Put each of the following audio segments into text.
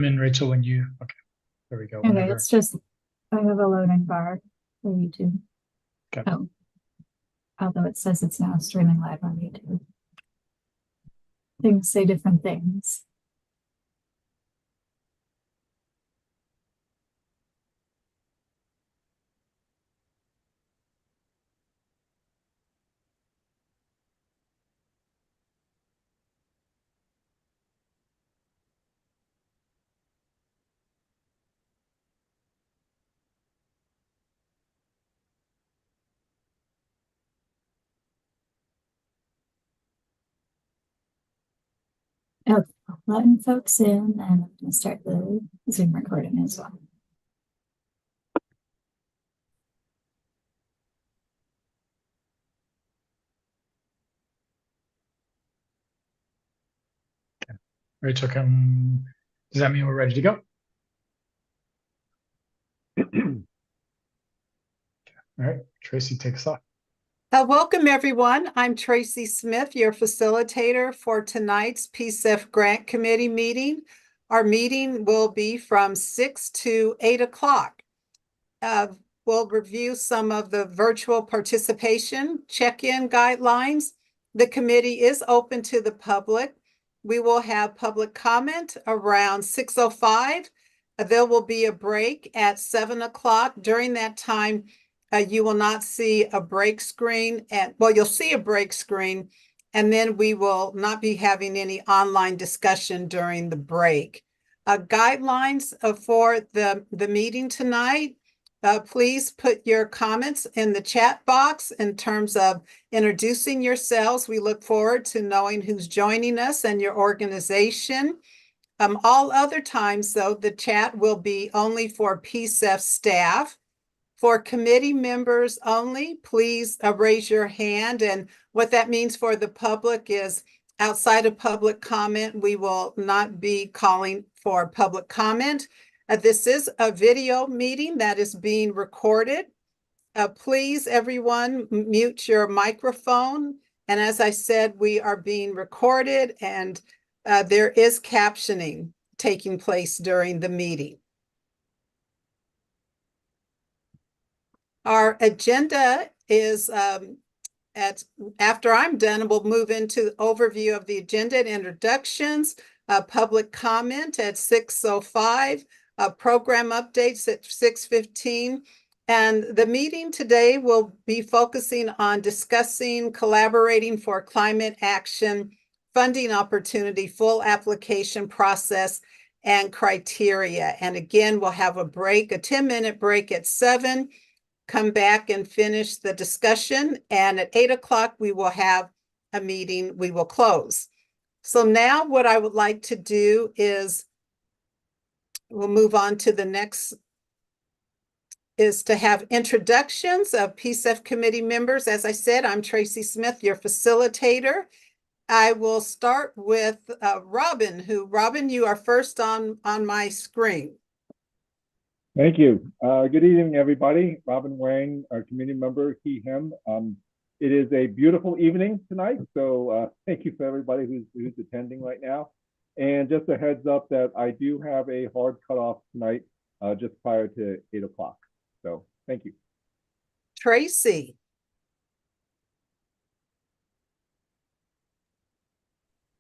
And Rachel, when you, okay, there we go. Okay, Whenever. it's just, I have a loading bar for YouTube. Okay. Oh, although it says it's now streaming live on YouTube. Things say different things. Okay, letting folks in, and I'm going to start the Zoom recording as well. Rachel, does that mean we're ready to go? All right, Tracy, take us off. Welcome, everyone. I'm Tracy Smith, your facilitator for tonight's PCEF Grant Committee meeting. Our meeting will be from 6 to 8 o'clock. We'll review some of the virtual participation check-in guidelines. The committee is open to the public. We will have public comment around 6:05. There will be a break at 7 o'clock. During that time, you will not see a break screen, you'll see a break screen, and then we will not be having any online discussion during the break. Guidelines for the meeting tonight. Please put your comments in the chat box in terms of introducing yourselves. We look forward to knowing who's joining us and your organization. All other times, though, the chat will be only for PCEF staff. For committee members only, please raise your hand. And what that means for the public is outside of public comment, we will not be calling for public comment. This is a video meeting that is being recorded. Please, everyone, mute your microphone. And as I said, we are being recorded, and there is captioning taking place during the meeting. Our agenda is after I'm done, we'll move into the overview of the agenda and introductions, public comment at 6:05. Program updates at 6:15. And the meeting today will be focusing on discussing collaborating for climate action, funding opportunity, full application process, and criteria. And again, we'll have a break, a 10-minute break at 7, come back and finish the discussion. And at 8 o'clock, we will have a meeting. We will close. So now what I would like to do is we'll move on to the next, is to have introductions of PCEF committee members. As I said, I'm Tracy Smith, your facilitator. I will start with Robin, Robin, you are first on my screen. Thank you. Good evening, everybody. Robin Wang, our committee member, he, him. It is a beautiful evening tonight, so thank you for everybody who's attending right now. And just a heads up that I do have a hard cutoff tonight, just prior to 8 o'clock. So thank you. Tracy.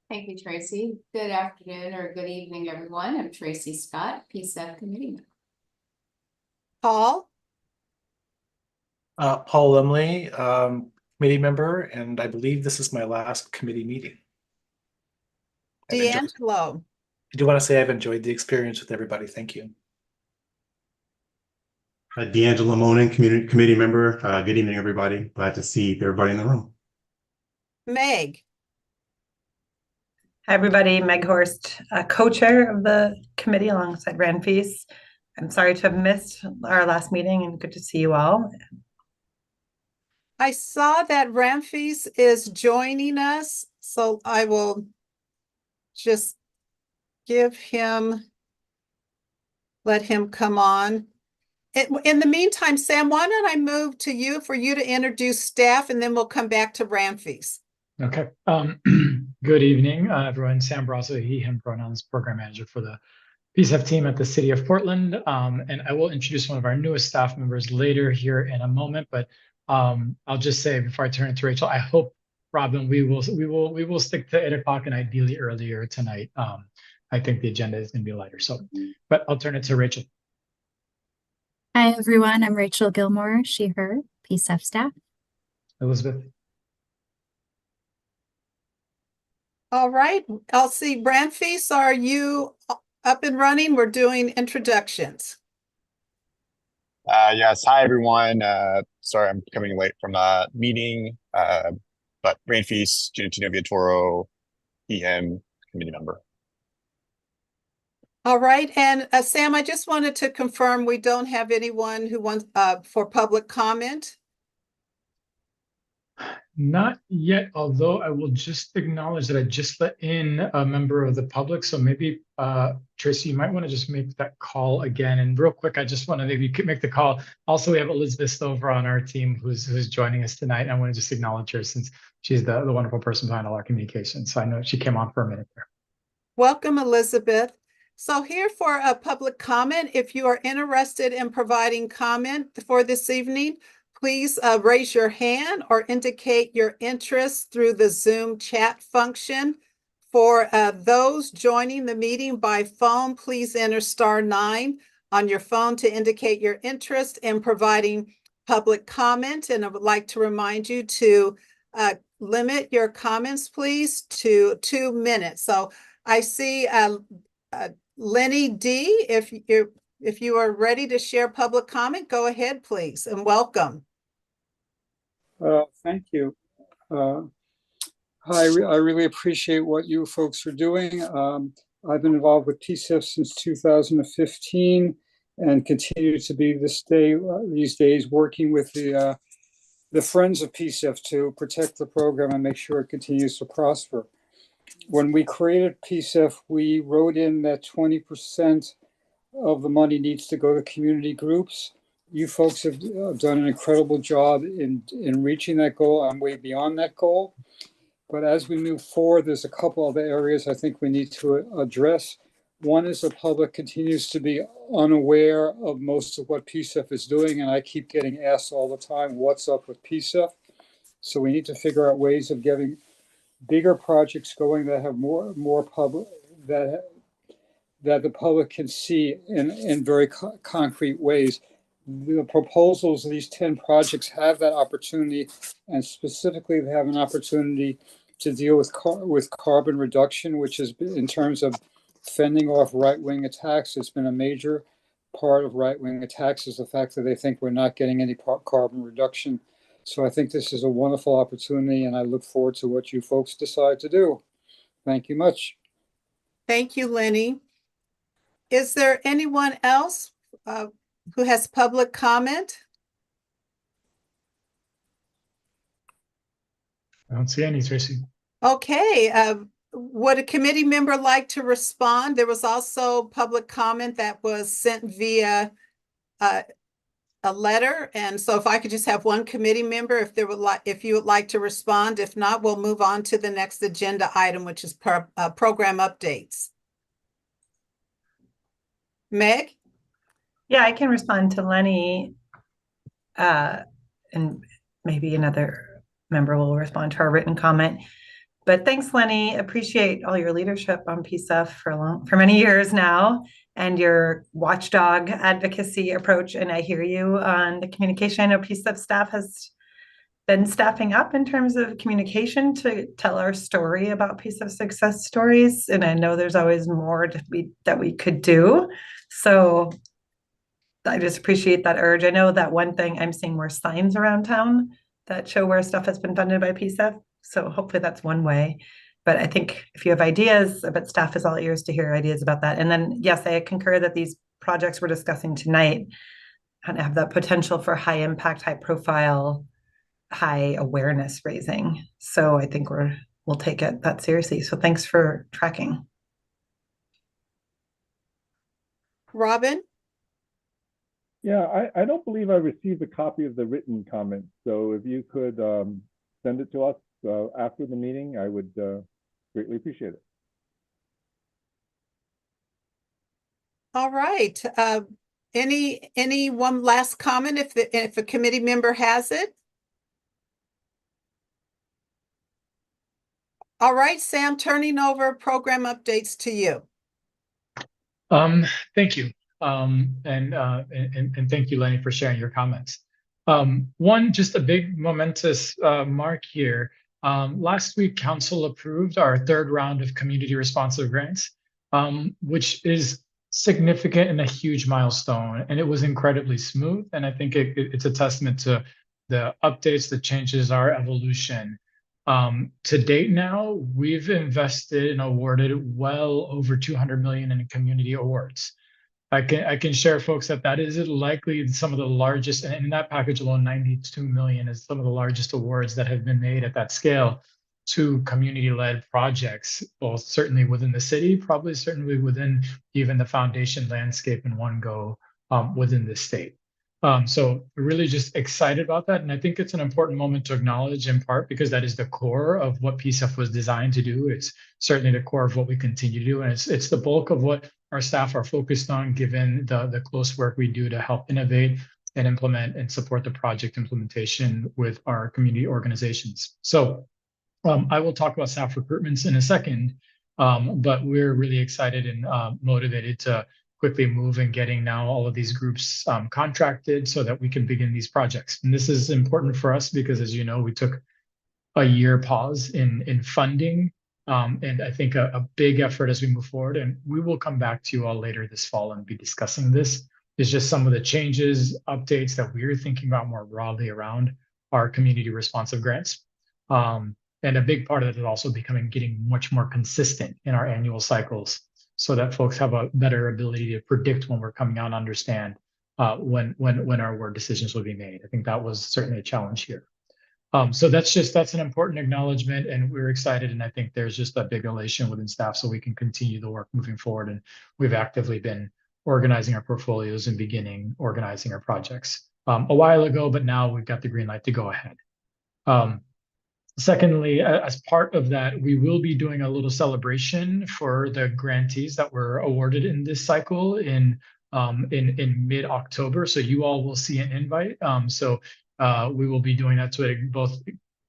Thank you, Tracy. Good afternoon or good evening, everyone. I'm Tracy Scott, PCEF committee member. Paul. Paul Lumley, committee member, and I believe this is my last committee meeting. D'Angelo. I do want to say I've enjoyed the experience with everybody. Thank you. D'Angelo Monin, committee member. Good evening, everybody. Glad to see everybody in the room. Meg. Hi, everybody. Meg Horst, co-chair of the committee alongside Ranfis. I'm sorry to have missed our last meeting, and good to see you all. I saw that Ramphis is joining us, so I will just let him come on. In the meantime, Sam, why don't I move to you for you to introduce staff, and then we'll come back to Ramphis. Okay. Good evening, everyone. Sam Brazo, he, him pronouns, program manager for the PCEF team at the City of Portland. And I will introduce one of our newest staff members later here in a moment, but I'll just say before I turn it to Rachel, I hope, Robin, we will stick to 8 o'clock and ideally earlier tonight. I think the agenda is going to be lighter. So, but I'll turn it to Rachel. Hi, everyone. I'm Rachel Gilmore, she, her, PCEF staff. Elizabeth. All right, Elsie Brandfeast, are you up and running? We're doing introductions. Yes, hi everyone. Sorry, I'm coming late from a meeting. But Brain Feast, Gentino Viatoro, EM committee member. All right, and Sam, I just wanted to confirm we don't have anyone who wants for public comment. Not yet, although I will just acknowledge that I just let in a member of the public. So maybe, Tracy, you might want to just make that call again. And real quick, I just want to maybe you could make the call. Also, we have Elizabeth Stover on our team who's joining us tonight. I want to just acknowledge her since she's the wonderful person behind all our communication. So I know she came on for a minute there. Welcome, Elizabeth. So here for a public comment, if you are interested in providing comment for this evening, please raise your hand or indicate your interest through the Zoom chat function. For those joining the meeting by phone, please enter *9 on your phone to indicate your interest in providing public comment. And I would like to remind you to limit your comments, please, to 2 minutes. So I see Lenny D, if you are ready to share public comment, go ahead, please, and welcome. Thank you. Hi, I really appreciate what you folks are doing. I've been involved with PCEF since 2015 and continue to be these days working with the friends of PCEF to protect the program and make sure it continues to prosper. When we created PCEF, we wrote in that 20% of the money needs to go to community groups. You folks have done an incredible job in reaching that goal. I'm way beyond that goal. But as we move forward, there's a couple of areas I think we need to address. One is the public continues to be unaware of most of what PCEF is doing. And I keep getting asked all the time, what's up with PCEF? So we need to figure out ways of getting bigger projects going that have more public, that the public can see in very concrete ways. The proposals of these 10 projects have that opportunity, and specifically they have an opportunity to deal with carbon reduction, which is in terms of fending off right-wing attacks. It's been a major part of right-wing attacks is the fact that they think we're not getting any carbon reduction. So I think this is a wonderful opportunity, and I look forward to what you folks decide to do. Thank you much. Thank you, Lenny. Is there anyone else who has public comment? I don't see any, Tracy. Okay. Would a committee member like to respond? There was also public comment that was sent via a letter. And so if I could just have one committee member, if you would like to respond. If not, we'll move on to the next agenda item, which is program updates. Meg? Yeah, I can respond to Lenny, and maybe another member will respond to our written comment. But thanks, Lenny. Appreciate all your leadership on PCEF for many years now, and your watchdog advocacy approach. And I hear you on the communication. I know PCEF staff has been staffing up in terms of communication to tell our story about PCEF success stories. And I know there's always more that we could do. So I just appreciate that urge. I know that one thing, I'm seeing more signs around town that show where stuff has been funded by PCEF. So hopefully that's one way. But I think if you have ideas, I bet staff is all ears to hear ideas about that. And then, yes, I concur that these projects we're discussing tonight have that potential for high impact, high profile, high awareness raising. So I think we'll take it that seriously. So thanks for tracking. Robin? Yeah, I don't believe I received a copy of the written comment. So if you could send it to us after the meeting, I would greatly appreciate it. All right. Any one last comment if a committee member has it? All right, Sam, turning over program updates to you. Thank you. And thank you, Lenny, for sharing your comments. One, just a big momentous mark here. Last week, Council approved our third round of community responsive grants, which is significant and a huge milestone. And it was incredibly smooth. And I think it's a testament to the updates, the changes, our evolution. To date now, we've invested and awarded well over 200 million in community awards. I can share, folks, that is likely some of the largest, and in that package alone, 92 million is some of the largest awards that have been made at that scale to community-led projects, both certainly within the city, probably certainly within even the foundation landscape in one go within the state. So we're really just excited about that. And I think it's an important moment to acknowledge, in part because that is the core of what PCEF was designed to do. It's certainly the core of what we continue to do. And it's the bulk of what our staff are focused on, given the close work we do to help innovate and implement and support the project implementation with our community organizations. So I will talk about staff recruitments in a second, but we're really excited and motivated to quickly move and getting now all of these groups contracted so that we can begin these projects. And this is important for us because, as you know, we took a year pause in funding. And I think a big effort as we move forward, and we will come back to you all later this fall and be discussing this, is just some of the changes, updates that we're thinking about more broadly around our community responsive grants. And a big part of it is also getting much more consistent in our annual cycles so that folks have a better ability to predict when we're coming out and understand when our award decisions will be made. I think that was certainly a challenge here. So that's an important acknowledgement, and we're excited. And I think there's just a big elation within staff so we can continue the work moving forward. And we've actively been organizing our portfolios and beginning organizing our projects a while ago, but now we've got the green light to go ahead. Secondly, as part of that, we will be doing a little celebration for the grantees that were awarded in this cycle in mid-October. So you all will see an invite. We will be doing that to both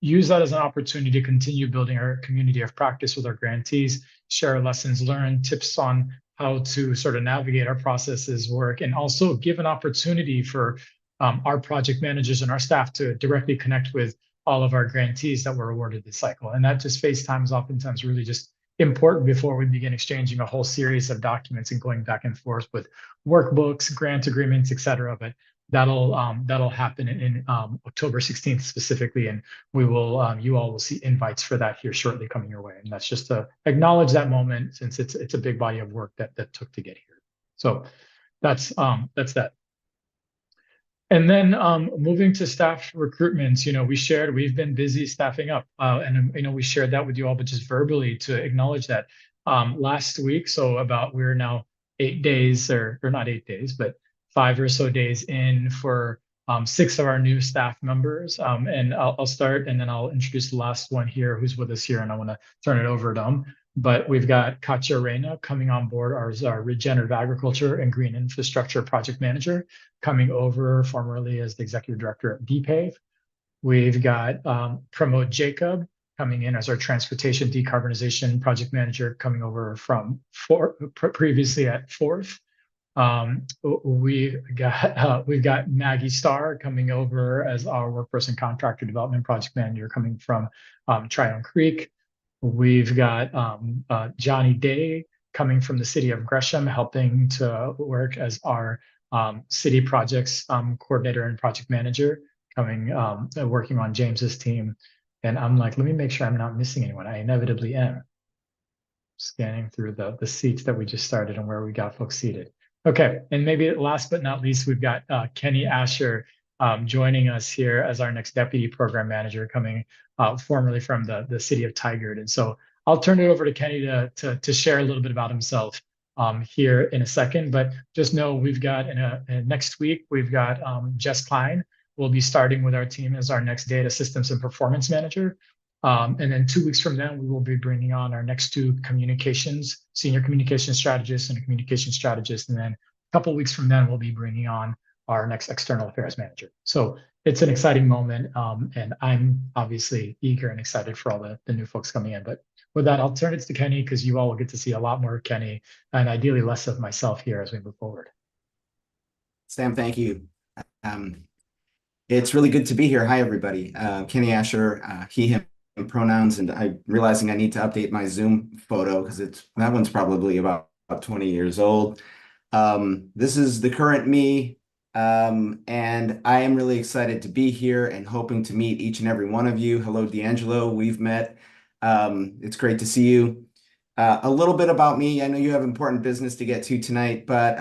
use that as an opportunity to continue building our community of practice with our grantees, share lessons learned, tips on how to sort of navigate our processes, work, and also give an opportunity for our project managers and our staff to directly connect with all of our grantees that were awarded this cycle. And that just FaceTime is oftentimes really just important before we begin exchanging a whole series of documents and going back and forth with workbooks, grant agreements, et cetera. But that'll happen in October 16th specifically, and we will you all will see invites for that here shortly coming your way. And that's just to acknowledge that moment, since it's a big body of work that took to get here. So that's that. And then moving to staff recruitments, we've been busy staffing up, and we shared that with you all, but just verbally to acknowledge that last week. So we're now 8 days, or not 8 days, but 5 or so days in for 6 of our new staff members. And I'll start, and then I'll introduce the last one here who's with us here, and I want to turn it over to them. But we've got Katja Reyna coming on board as our regenerative agriculture and green infrastructure project manager, coming over formerly as the executive director at DPAVE. We've got Pramod Jacob coming in as our transportation decarbonization project manager, coming over from previously at Forth. We've got Maggie Starr coming over as our workforce and contractor development project manager, coming from Tryon Creek. We've got Johnny Day coming from the city of Gresham, helping to work as our city projects coordinator and project manager, working on James's team. And I'm like, let me make sure I'm not missing anyone. I inevitably am. Scanning through the seats that we just started and where we got folks seated. Okay, and maybe last but not least, we've got Kenny Asher joining us here as our next deputy program manager, coming formerly from the city of Tigard. And so I'll turn it over to Kenny to share a little bit about himself here in a second. But just know we've got next week, we've got Jess Klein will be starting with our team as our next data systems and performance manager. And then 2 weeks from then, we will be bringing on our next two senior communication strategists and a communication strategist. And then a couple weeks from then, we'll be bringing on our next external affairs manager. So it's an exciting moment. And I'm obviously eager and excited for all the new folks coming in. But with that, I'll turn it to Kenny, because you all will get to see a lot more of Kenny and ideally less of myself here as we move forward. Sam, thank you. It's really good to be here. Hi, everybody. Kenny Asher, he, him pronouns, and I'm realizing I need to update my Zoom photo because that one's probably about 20 years old. This is the current me, and I am really excited to be here and hoping to meet each and every one of you. Hello, D'Angelo. We've met. It's great to see you. A little bit about me. I know you have important business to get to tonight, but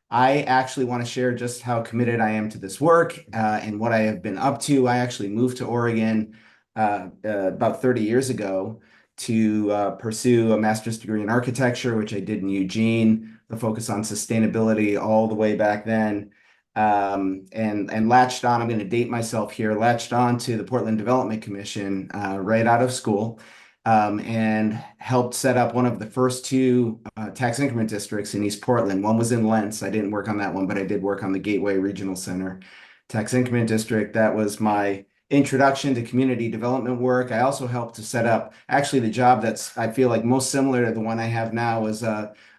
I actually want to share just how committed I am to this work and what I have been up to. I actually moved to Oregon about 30 years ago to pursue a master's degree in architecture, which I did in Eugene, the focus on sustainability all the way back then. And latched on, I'm going to date myself here, latched on to the Portland Development Commission right out of school. And helped set up one of the first two tax increment districts in East Portland. One was in Lentz. I didn't work on that one, but I did work on the Gateway Regional Center tax increment district. That was my introduction to community development work. I also helped to set up actually the job that's, I feel like, most similar to the one I have now is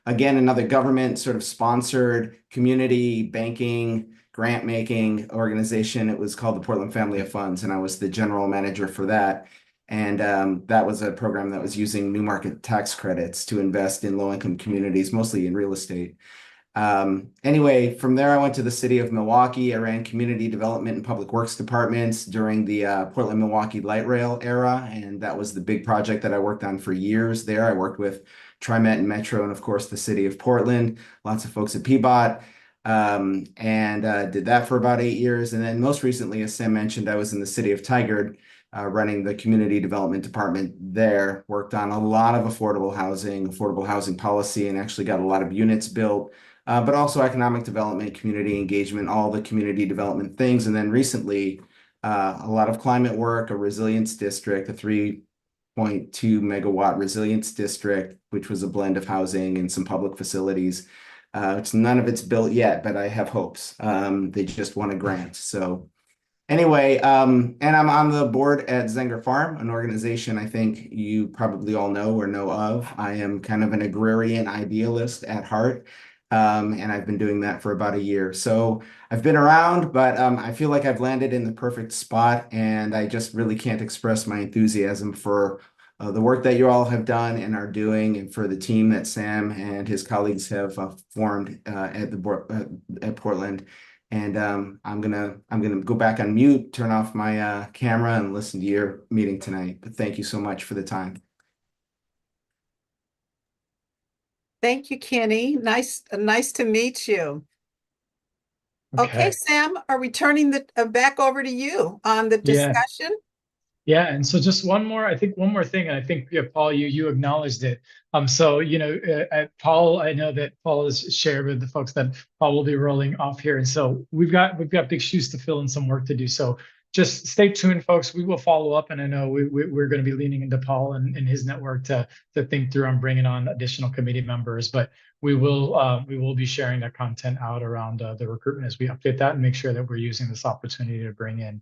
again, another government sort of sponsored community banking, grant making organization. It was called the Portland Family of Funds, and I was the general manager for that. And that was a program that was using new market tax credits to invest in low-income communities, mostly in real estate. Anyway, from there, I went to the city of Milwaukee. I ran community development and public works departments during the Portland-Milwaukee light rail era. And that was the big project that I worked on for years there. I worked with TriMet and Metro, and of course, the city of Portland, lots of folks at PBOT, and did that for about 8 years. And then most recently, as Sam mentioned, I was in the city of Tigard, running the community development department there, worked on a lot of affordable housing policy, and actually got a lot of units built, but also economic development, community engagement, all the community development things. And then recently, a lot of climate work, a resilience district, a 3.2 megawatt resilience district, which was a blend of housing and some public facilities. None of it's built yet, but I have hopes. They just won a grant. So anyway, and I'm on the board at Zenger Farm, an organization I think you probably all know or know of. I am kind of an agrarian idealist at heart, and I've been doing that for about a year. So I've been around, but I feel like I've landed in the perfect spot, and I just really can't express my enthusiasm for the work that you all have done and are doing, and for the team that Sam and his colleagues have formed at Portland. And I'm gonna go back on mute, turn off my camera, and listen to your meeting tonight. But thank you so much for the time. Thank you, Kenny. Nice to meet you. Okay, Sam, are we turning the back over to you on the discussion? Yeah, and so just one more thing, and I think Paul, you acknowledged it. So Paul, I know that Paul has shared with the folks that Paul will be rolling off here, and so we've got big shoes to fill and some work to do. So just stay tuned, folks. We will follow up, and I know we're going to be leaning into Paul and his network to think through on bringing on additional committee members. But we will be sharing that content out around the recruitment as we update that and make sure that we're using this opportunity to bring in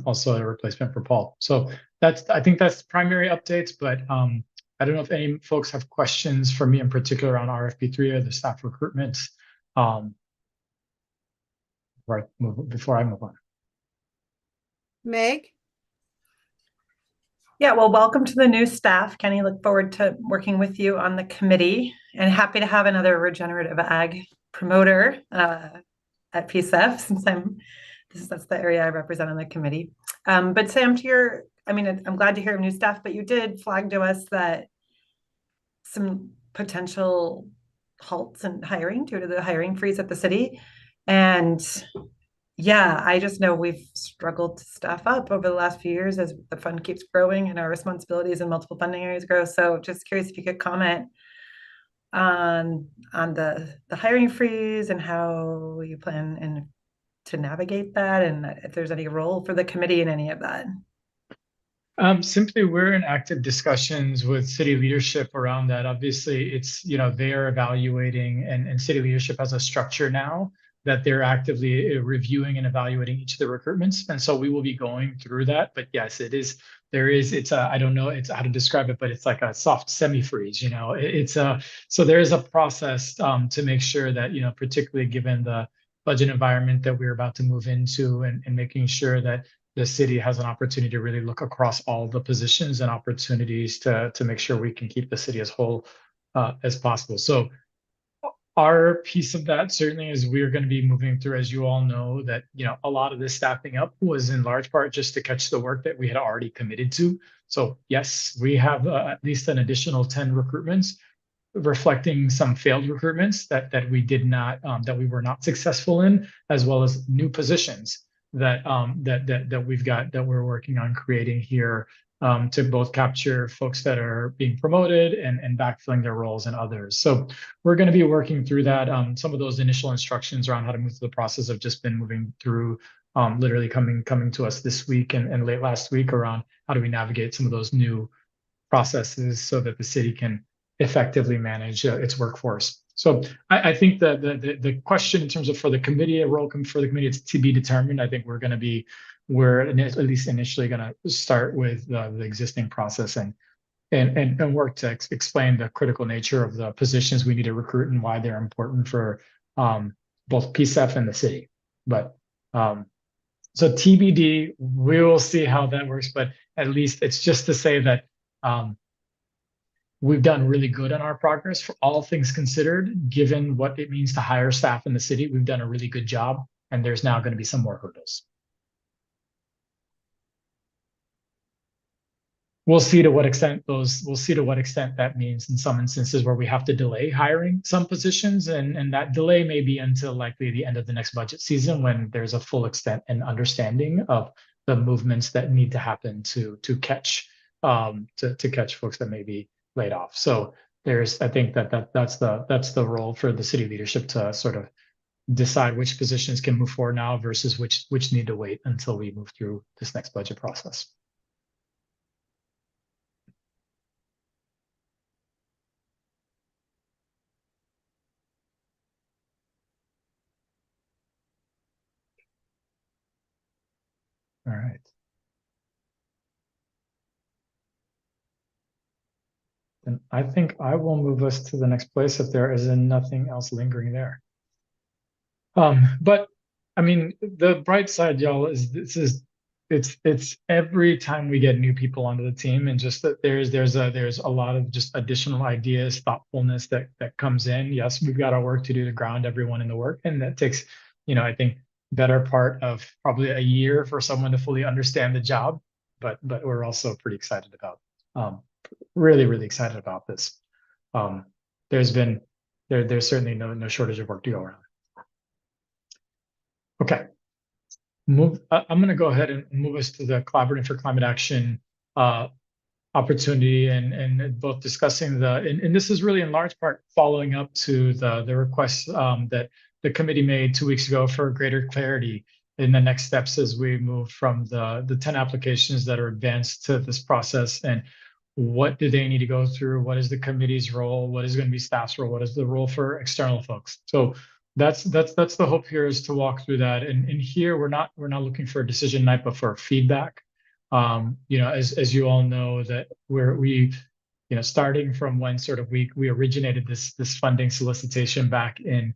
also a replacement for Paul. So I think that's primary updates, but I don't know if any folks have questions for me in particular on RFP3 or the staff recruitments before I move on. Meg? Yeah, well, welcome to the new staff, Kenny. Look forward to working with you on the committee, and happy to have another regenerative ag promoter at PCEF, since that's the area I represent on the committee. But Sam, I'm glad to hear new staff, but you did flag to us that some potential halts in hiring due to the hiring freeze at the city. And yeah, I just know we've struggled to staff up over the last few years as the fund keeps growing and our responsibilities in multiple funding areas grow. So just curious if you could comment on the hiring freeze and how you plan to navigate that, and if there's any role for the committee in any of that. Simply, we're in active discussions with city leadership around that. Obviously, it's, they are evaluating, and city leadership has a structure now that they're actively reviewing and evaluating each of the recruitments. And so we will be going through that. But yes, it's a, I don't know, it's how to describe it, but it's like a soft semi-freeze, so there is a process to make sure that, particularly given the budget environment that we're about to move into, and making sure that the city has an opportunity to really look across all the positions and opportunities to make sure we can keep the city as whole as possible. So our piece of that certainly is we're going to be moving through, as you all know, that a lot of this staffing up was in large part just to catch the work that we had already committed to. So yes, we have at least an additional 10 recruitments, reflecting some failed recruitments that we did not that we were not successful in, as well as new positions that we've got, that we're working on creating here, to both capture folks that are being promoted and backfilling their roles and others. So we're going to be working through that. Some of those initial instructions around how to move through the process have just been moving through, literally coming to us this week and late last week, around how do we navigate some of those new processes so that the city can effectively manage its workforce. So I think that the question in terms of for the committee, a role for the committee, it's to be determined. I think we're at least initially going to start with the existing process and work to explain the critical nature of the positions we need to recruit and why they're important for both PCEF and the city. But so TBD, we will see how that works. But at least it's just to say that we've done really good on our progress for all things considered, given what it means to hire staff in the city. We've done a really good job, and there's now going to be some more hurdles. We'll see to what extent that means in some instances where we have to delay hiring some positions, and that delay may be until likely the end of the next budget season, when there's a full extent and understanding of the movements that need to happen to catch folks that may be laid off. So I think that's the role for the city leadership to sort of decide which positions can move forward now versus which need to wait until we move through this next budget process. All right. Then I think I will move us to the next place if there is nothing else lingering there. But I mean, the bright side, y'all, is it's every time we get new people onto the team, and just that there's a lot of just additional ideas, thoughtfulness that comes in. Yes, we've got our work to do to ground everyone in the work, and that takes, I think, better part of probably a year for someone to fully understand the job. But we're also pretty excited about, really excited about this. There's certainly no shortage of work to go around. Okay, I'm going to go ahead and move us to the Collaborative for Climate Action opportunity, and both discussing and this is really in large part following up to the request that the committee made 2 weeks ago for greater clarity in the next steps as we move from the 10 applications that are advanced to this process, and what do they need to go through? What is the committee's role? What is going to be staff's role? What is the role for external folks? So that's the hope here, is to walk through that. And here we're not looking for a decision tonight, but for feedback. As you all know, that we starting from when sort of we originated this funding solicitation back in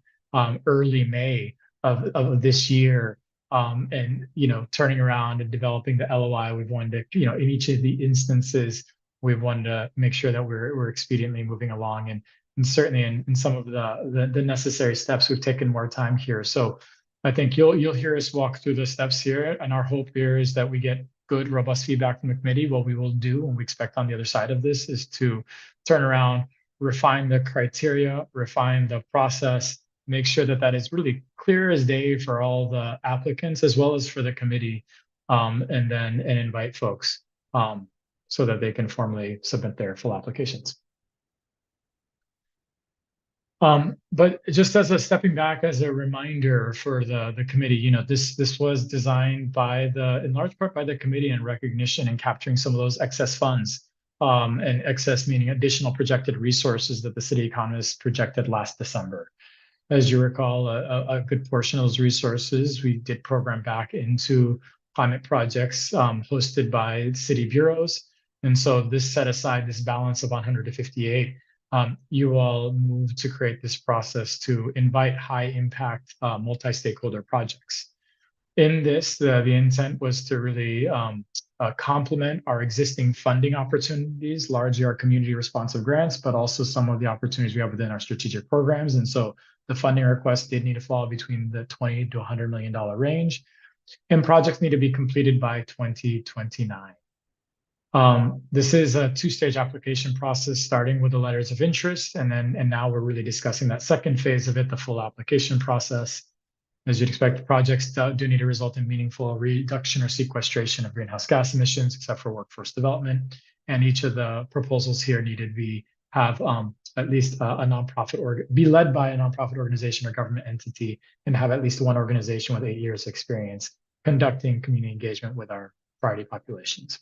early May of this year, and turning around and developing the LOI, we've wanted to, in each of the instances, we've wanted to make sure that we're expediently moving along, and certainly in some of the necessary steps, we've taken more time here. So I think you'll hear us walk through the steps here, and our hope here is that we get good, robust feedback from the committee. What we will do, and we expect on the other side of this, is to turn around, refine the criteria, refine the process, make sure that is really clear as day for all the applicants as well as for the committee, and invite folks so that they can formally submit their full applications. But just as a stepping back, as a reminder for the committee, this was designed in large part by the committee in recognition and capturing some of those excess funds, and excess meaning additional projected resources that the city economists projected last December. As you recall, a good portion of those resources we did program back into climate projects hosted by city bureaus. And so this set aside this balance of 100 to 58. You all moved to create this process to invite high impact multi-stakeholder projects. In this, the intent was to really complement our existing funding opportunities, largely our community responsive grants, but also some of the opportunities we have within our strategic programs. And so the funding request did need to fall between the $20 to $100 million range, and projects need to be completed by 2029. This is a two-stage application process, starting with the letters of interest, and now we're really discussing that second phase of it, the full application process. As you'd expect, projects do need to result in meaningful reduction or sequestration of greenhouse gas emissions, except for workforce development. And each of the proposals here needed to have at least a nonprofit or be led by a nonprofit organization or government entity, and have at least one organization with 8 years experience conducting community engagement with our priority populations.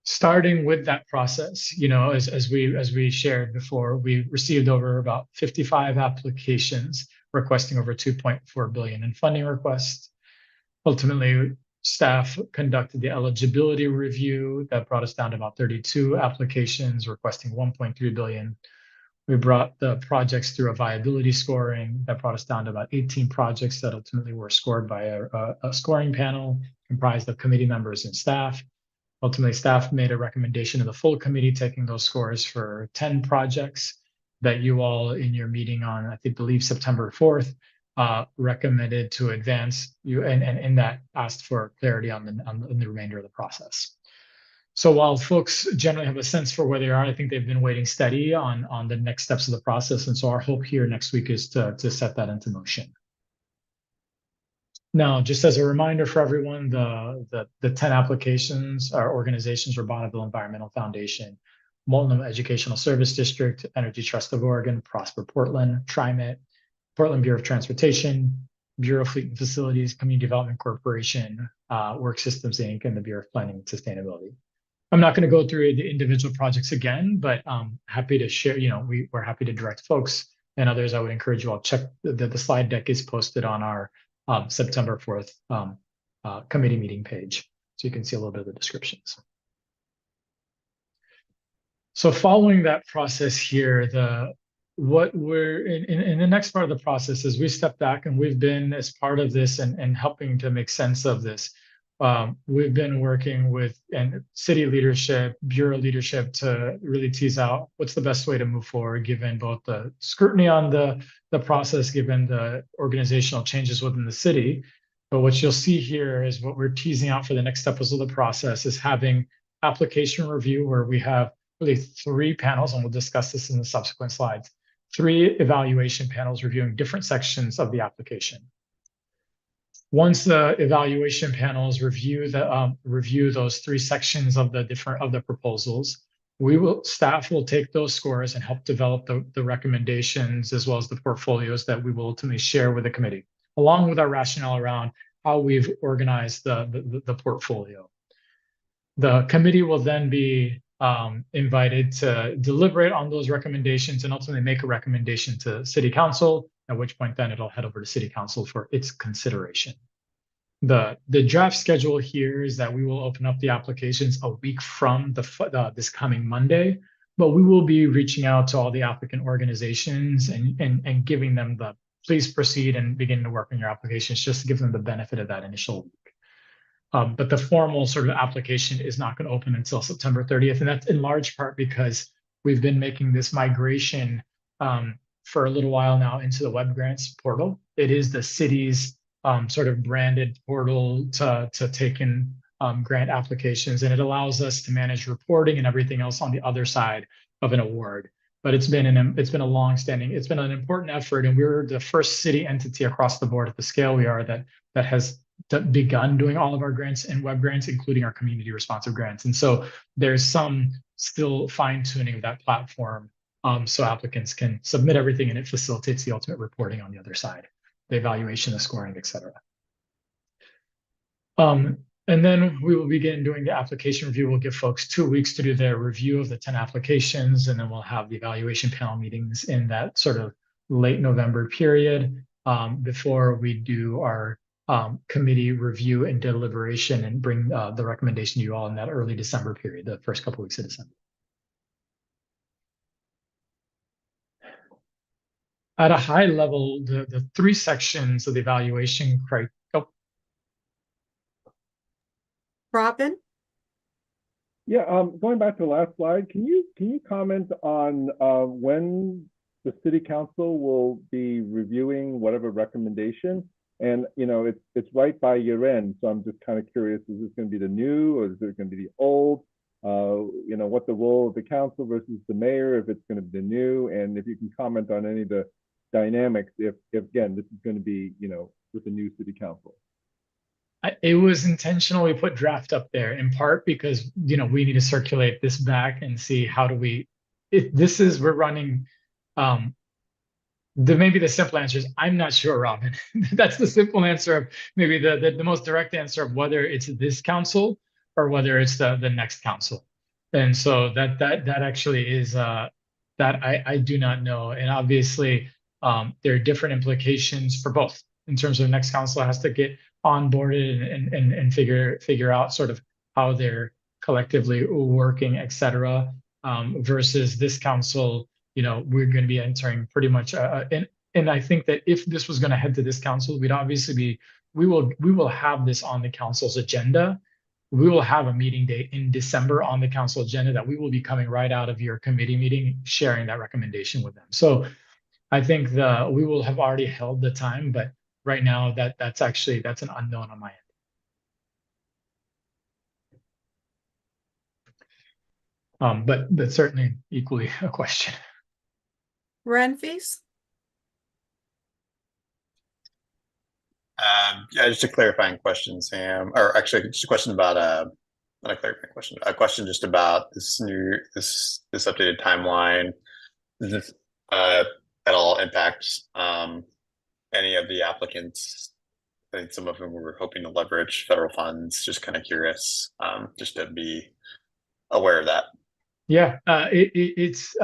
Starting with that process, as we shared before, we received over about 55 applications requesting over 2.4 billion in funding requests. Ultimately, staff conducted the eligibility review that brought us down to about 32 applications requesting 1.3 billion. We brought the projects through a viability scoring that brought us down to about 18 projects that ultimately were scored by a scoring panel comprised of committee members and staff. Ultimately, staff made a recommendation to the full committee, taking those scores for 10 projects that you all in your meeting on, I believe September 4th, recommended to advance you, and in that asked for clarity on the remainder of the process. So while folks generally have a sense for where they are, I think they've been waiting steady on the next steps of the process. And so our hope here next week is to set that into motion. Now, just as a reminder for everyone, the 10 applications are organizations are Bonneville Environmental Foundation, Multnomah Educational Service District, Energy Trust of Oregon, Prosper Portland, TriMet, Portland Bureau of Transportation, Bureau of Fleet and Facilities, Community Development Corporation, Work Systems Inc., and the Bureau of Planning and Sustainability. I'm not going to go through the individual projects again, but happy to share, we're happy to direct folks and others. I would encourage you all check the slide deck is posted on our September 4th committee meeting page, so you can see a little bit of the descriptions. So following that process here, what we're in the next part of the process is we step back, and we've been as part of this and helping to make sense of this. We've been working with city leadership, bureau leadership to really tease out what's the best way to move forward, given both the scrutiny on the process, given the organizational changes within the city. But what you'll see here is what we're teasing out for the next steps of the process is having application review, where we have really 3 panels, and we'll discuss this in the subsequent slides, 3 evaluation panels reviewing different sections of the application. Once the evaluation panels review those 3 sections of the proposals, staff will take those scores and help develop the recommendations as well as the portfolios that we will ultimately share with the committee, along with our rationale around how we've organized the portfolio. The committee will then be invited to deliberate on those recommendations and ultimately make a recommendation to City Council, at which point then it'll head over to City Council for its consideration. The draft schedule here is that we will open up the applications a week from this coming Monday, but we will be reaching out to all the applicant organizations and giving them the please proceed and begin to work on your applications, just to give them the benefit of that initial week. But the formal sort of application is not going to open until September 30th. And that's in large part because we've been making this migration for a little while now into the web grants portal. It is the city's sort of branded portal to take in grant applications. And it allows us to manage reporting and everything else on the other side of an award. But it's been an important effort. And we're the first city entity across the board at the scale we are that has begun doing all of our grants and web grants, including our community responsive grants. And so there's some still fine tuning of that platform so applicants can submit everything and it facilitates the ultimate reporting on the other side, the evaluation, the scoring, etc. And then we will begin doing the application review. We'll give folks 2 weeks to do their review of the 10 applications, and then we'll have the evaluation panel meetings in that sort of late November period before we do our committee review and deliberation and bring the recommendation to you all in that early December period, the first couple weeks of December. At a high level, the 3 sections of the evaluation criteria. Robin? Yeah, going back to the last slide, can you comment on when the city council will be reviewing whatever recommendation? And it's right by year end, so I'm just kind of curious: is this going to be the new, or is it going to be the old? What the role of the council versus the mayor, if it's going to be the new, and if you can comment on any of the dynamics, if again this is going to be with the new city council. It was intentional. We put draft up there in part because, we need to circulate this back and see how do we, we're running, maybe the simple answer is, I'm not sure, Robin. That's the simple answer of maybe the most direct answer of whether it's this council or whether it's the next council. And so that actually is, that I do not know. And obviously there are different implications for both in terms of next council has to get onboarded and figure out sort of how they're collectively working, et cetera, versus this council, we're going to be entering pretty much, and I think that if this was going to head to this council, we'd obviously we will have this on the council's agenda. We will have a meeting date in December on the council agenda that we will be coming right out of your committee meeting, sharing that recommendation with them. So I think we will have already held the time, but right now that's an unknown on my end. But certainly equally a question. Renfis? Yeah, just a clarifying question, Sam, or actually just a question about not a clarifying question, a question just about this updated timeline. Does this at all impact any of the applicants? I think some of them were hoping to leverage federal funds. Just kind of curious, just to be aware of that. Yeah, it's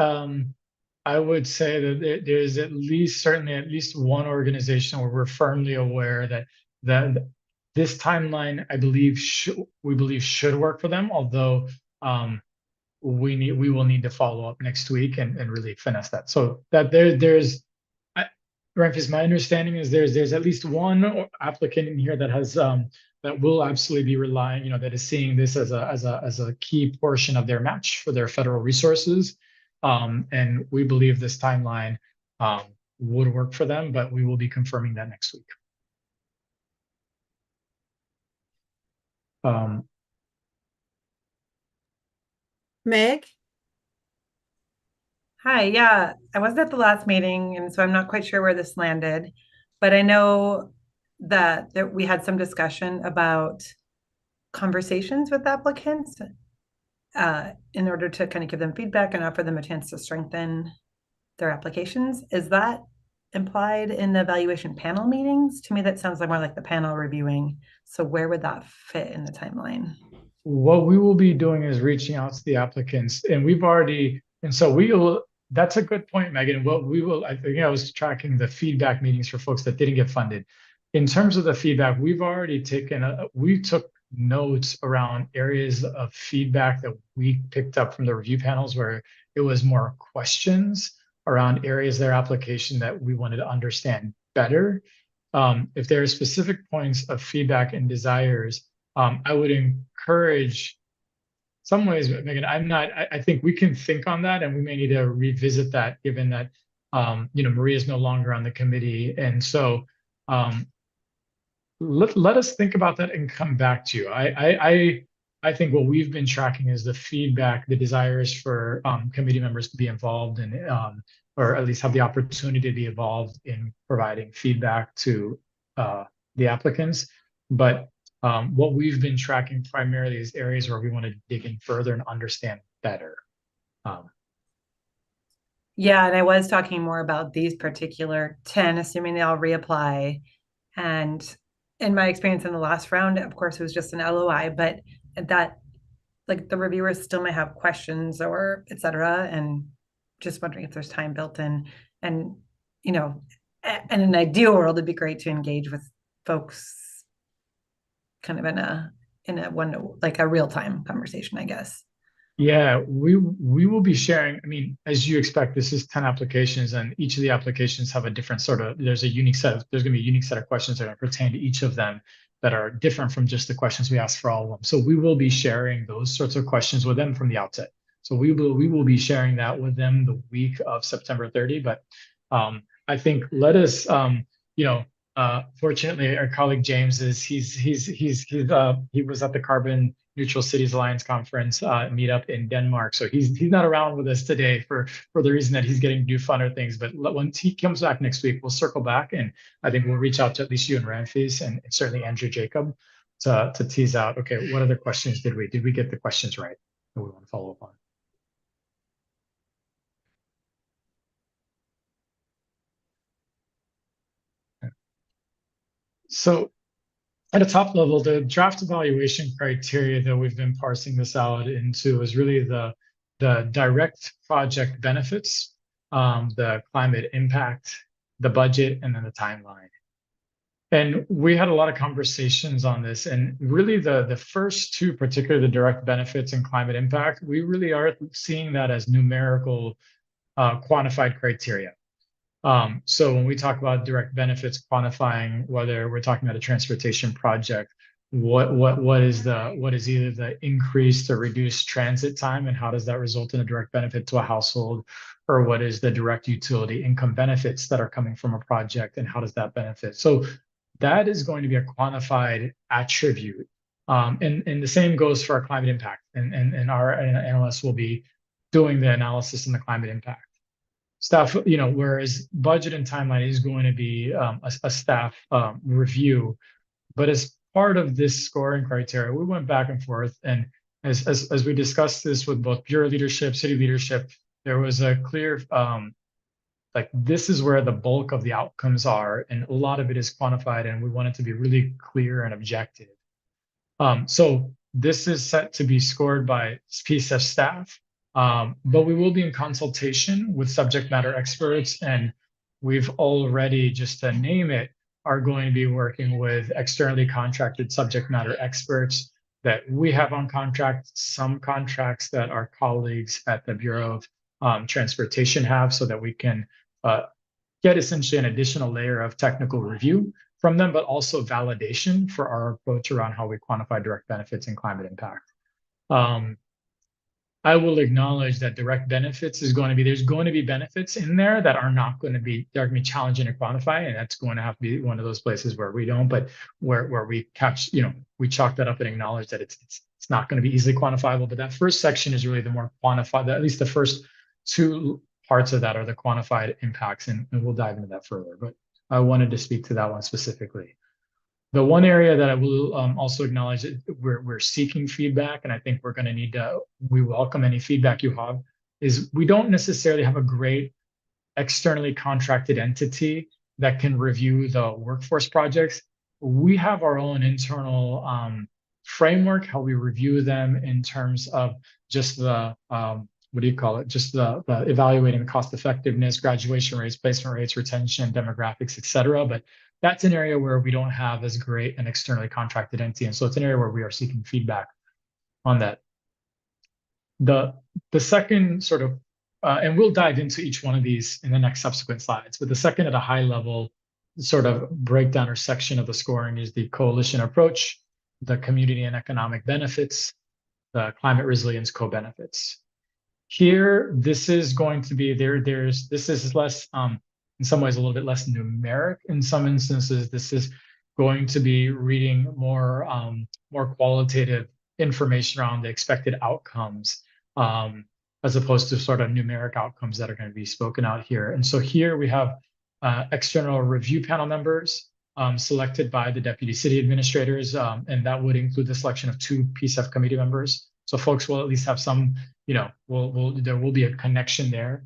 I would say that there's certainly at least one organization where we're firmly aware that this timeline, we believe should work for them. Although we will need to follow up next week and really finesse that. So that there's Renfis, my understanding is there's at least one applicant in here that has that will absolutely be relying, that is seeing this as a key portion of their match for their federal resources. And we believe this timeline would work for them, but we will be confirming that next week. Meg? Hi, yeah, I wasn't at the last meeting, and so I'm not quite sure where this landed, but I know that we had some discussion about conversations with applicants in order to kind of give them feedback and offer them a chance to strengthen their applications. Is that implied in the evaluation panel meetings? To me, that sounds like more like the panel reviewing. So where would that fit in the timeline? What we will be doing is reaching out to the applicants, and so we will. That's a good point, Megan. What we will, I think I was tracking the feedback meetings for folks that didn't get funded. In terms of the feedback, we've already we took notes around areas of feedback that we picked up from the review panels where it was more questions around areas of their application that we wanted to understand better. If there are specific points of feedback and desires, I would encourage some ways, Megan, I think we can think on that and we may need to revisit that given that, Maria is no longer on the committee. And so let us think about that and come back to you. I think what we've been tracking is the feedback, the desires for committee members to be involved in, or at least have the opportunity to be involved in providing feedback to the applicants. But what we've been tracking primarily is areas where we want to dig in further and understand better. Yeah, and I was talking more about these particular 10, assuming they all reapply. And in my experience in the last round, of course, it was just an LOI, but that like the reviewers still may have questions or et cetera. And just wondering if there's time built in. And, you know, in an ideal world, it'd be great to engage with folks kind of in a one, like a real-time conversation, I guess. Yeah, we will be sharing. I mean, as you expect, this is 10 applications, and each of the applications have a different sort of, there's going to be a unique set of questions that are pertain to each of them that are different from just the questions we ask for all of them. So we will be sharing those sorts of questions with them from the outset. So we will be sharing that with them the week of September 30. But I think let us, fortunately, our colleague James he was at the Carbon Neutral Cities Alliance conference meetup in Denmark, so he's not around with us today for the reason that he's getting to do funner things. But once he comes back next week, we'll circle back, and I think we'll reach out to at least you and Ramfis and certainly Andrew Jacob to tease out, okay, what other questions did we get the questions right that we want to follow up on. So at a top level, the draft evaluation criteria that we've been parsing this out into is really the direct project benefits, the climate impact, the budget, and then the timeline. And we had a lot of conversations on this, and really the first two, particularly the direct benefits and climate impact, we really are seeing that as numerical quantified criteria. So when we talk about direct benefits, quantifying whether we're talking about a transportation project, what is either the increased or reduced transit time, and how does that result in a direct benefit to a household, or what is the direct utility income benefits that are coming from a project, and how does that benefit? So that is going to be a quantified attribute, and the same goes for our climate impact, and our analysts will be doing the analysis on the climate impact. Staff, whereas budget and timeline is going to be a staff review, but as part of this scoring criteria, we went back and forth, and as we discussed this with both bureau leadership, city leadership, there was a clear like this is where the bulk of the outcomes are, and a lot of it is quantified, and we want it to be really clear and objective. So this is set to be scored by PCEF staff. But we will be in consultation with subject matter experts, and we've already, just to name it, are going to be working with externally contracted subject matter experts that we have on contract, some contracts that our colleagues at the Bureau of Transportation have, so that we can get essentially an additional layer of technical review from them, but also validation for our approach around how we quantify direct benefits and climate impact. I will acknowledge that direct benefits there's going to be benefits in there that are going to be challenging to quantify, and that's going to have to be one of those places where we don't, but where we catch, we chalk that up and acknowledge that it's not going to be easily quantifiable. But that first section is really the more quantified, at least the first two parts of that are the quantified impacts, and we'll dive into that further. But I wanted to speak to that one specifically. The one area that I will also acknowledge that we're seeking feedback, and I think we're going to need to, we welcome any feedback you have, is we don't necessarily have a great externally contracted entity that can review the workforce projects. We have our own internal framework, how we review them in terms of just the, just the evaluating the cost effectiveness, graduation rates, placement rates, retention, demographics, et cetera. But that's an area where we don't have as great an externally contracted entity. And so it's an area where we are seeking feedback on that. The second sort of, and we'll dive into each one of these in the next subsequent slides, but the second at a high level sort of breakdown or section of the scoring is the coalition approach, the community and economic benefits, the climate resilience co-benefits. Here, this is going to be, this is less, in some ways, a little bit less numeric. In some instances, this is going to be reading more qualitative information around the expected outcomes, as opposed to sort of numeric outcomes that are going to be spoken out here. And so here we have external review panel members selected by the deputy city administrators, and that would include the selection of 2 PCEF committee members. So folks will at least have some, there will be a connection there.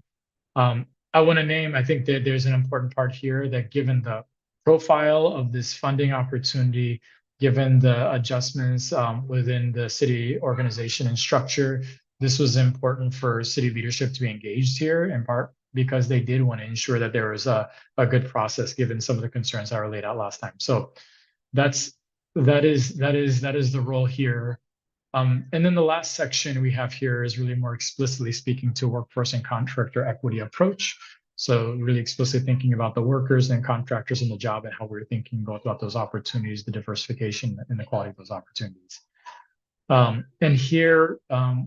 I want to name, I think that there's an important part here that given the profile of this funding opportunity, given the adjustments within the city organization and structure, this was important for city leadership to be engaged here, in part because they did want to ensure that there was a good process given some of the concerns that were laid out last time. So that is the role here. And then the last section we have here is really more explicitly speaking to workforce and contractor equity approach. So really explicitly thinking about the workers and contractors in the job and how we're thinking about those opportunities, the diversification and the quality of those opportunities. And here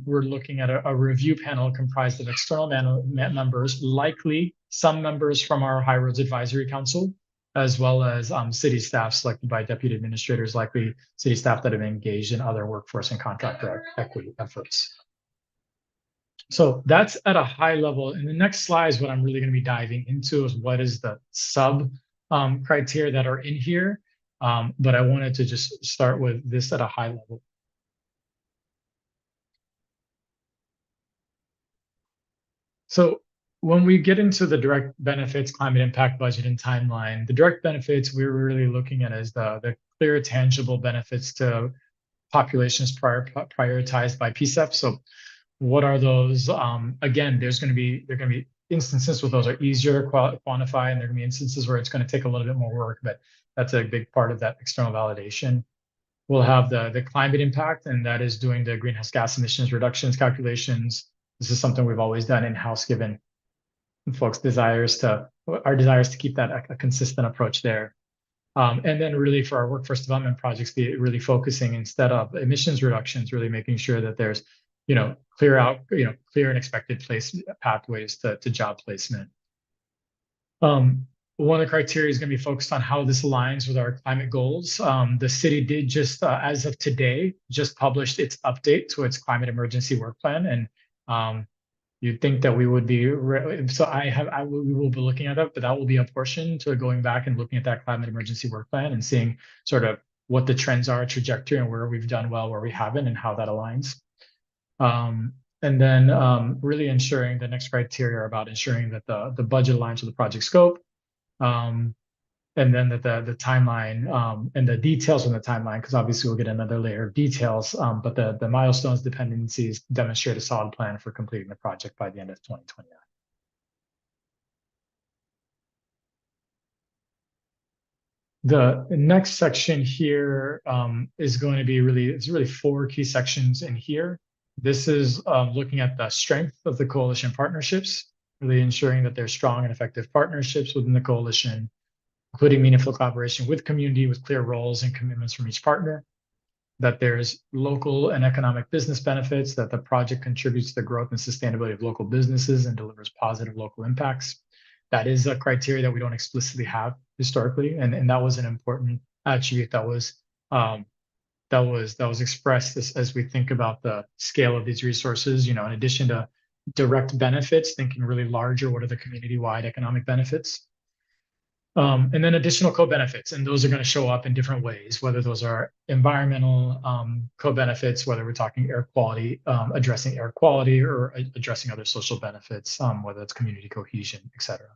we're looking at a review panel comprised of external members, likely some members from our High Roads Advisory Council, as well as city staff selected by deputy administrators, likely city staff that have engaged in other workforce and contractor equity efforts. So that's at a high level. And the next slide is what I'm really going to be diving into is what is the sub criteria that are in here. But I wanted to just start with this at a high level. So when we get into the direct benefits, climate impact budget and timeline, the direct benefits we're really looking at is the clear, tangible benefits to populations prioritized by PCEF. So what are those? Again, there are going to be instances where those are easier to quantify, and there are going to be instances where it's going to take a little bit more work, but that's a big part of that external validation. We'll have the climate impact, and that is doing the greenhouse gas emissions reductions calculations. This is something we've always done in-house, given folks' desires to keep that a consistent approach there. And then really for our workforce development projects, be really focusing instead of emissions reductions, really making sure that there's, clear and expected pathways to job placement. One of the criteria is going to be focused on how this aligns with our climate goals. The city did just, as of today, just published its update to its climate emergency work plan, and you'd think that we would be, we will be looking at that, but that will be a portion to going back and looking at that climate emergency work plan and seeing sort of what the trends are, trajectory, and where we've done well, where we haven't, and how that aligns. And then really ensuring the next criteria are about ensuring that the budget aligns with the project scope, and then that the timeline and the details on the timeline, because obviously we'll get another layer of details, but the milestones, dependencies demonstrate a solid plan for completing the project by the end of 2029. The next section here is going to be really 4 key sections in here. This is looking at the strength of the coalition partnerships, really ensuring that there's strong and effective partnerships within the coalition, including meaningful collaboration with community with clear roles and commitments from each partner, that there's local and economic business benefits, that the project contributes to the growth and sustainability of local businesses and delivers positive local impacts. That is a criteria that we don't explicitly have historically, and that was an important attribute that was expressed as we think about the scale of these resources. In addition to direct benefits, thinking really larger, what are the community-wide economic benefits? And then additional co-benefits, and those are going to show up in different ways, whether those are environmental co-benefits, whether we're talking air quality, addressing air quality, or addressing other social benefits, whether it's community cohesion, et cetera.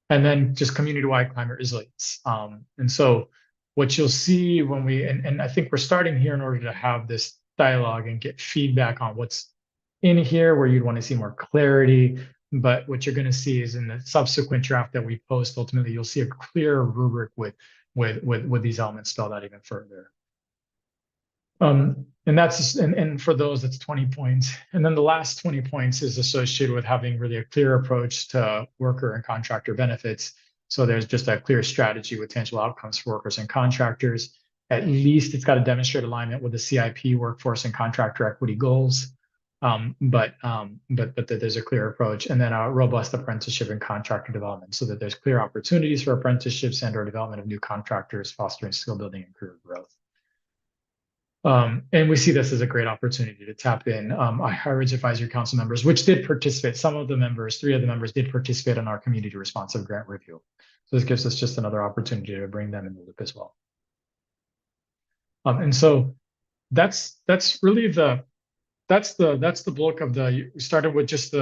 And then just community-wide climate resilience. And so what you'll see when and I think we're starting here in order to have this dialogue and get feedback on what's in here, where you'd want to see more clarity. But what you're going to see is in the subsequent draft that we post, ultimately, you'll see a clear rubric with these elements spelled out even further. And that's and for those, that's 20 points. And then the last 20 points is associated with having really a clear approach to worker and contractor benefits. So there's just a clear strategy with tangible outcomes for workers and contractors. At least it's got to demonstrate alignment with the CIP workforce and contractor equity goals. But there's a clear approach, and then a robust apprenticeship and contractor development, so that there's clear opportunities for apprenticeships and/or development of new contractors, fostering skill building and career growth. And we see this as a great opportunity to tap in our High Roads Advisory Council members, which did participate. Some of the members, 3 of the members, did participate in our community responsive grant review. So this gives us just another opportunity to bring them in the loop as well. And so that's really that's the bulk of we started with just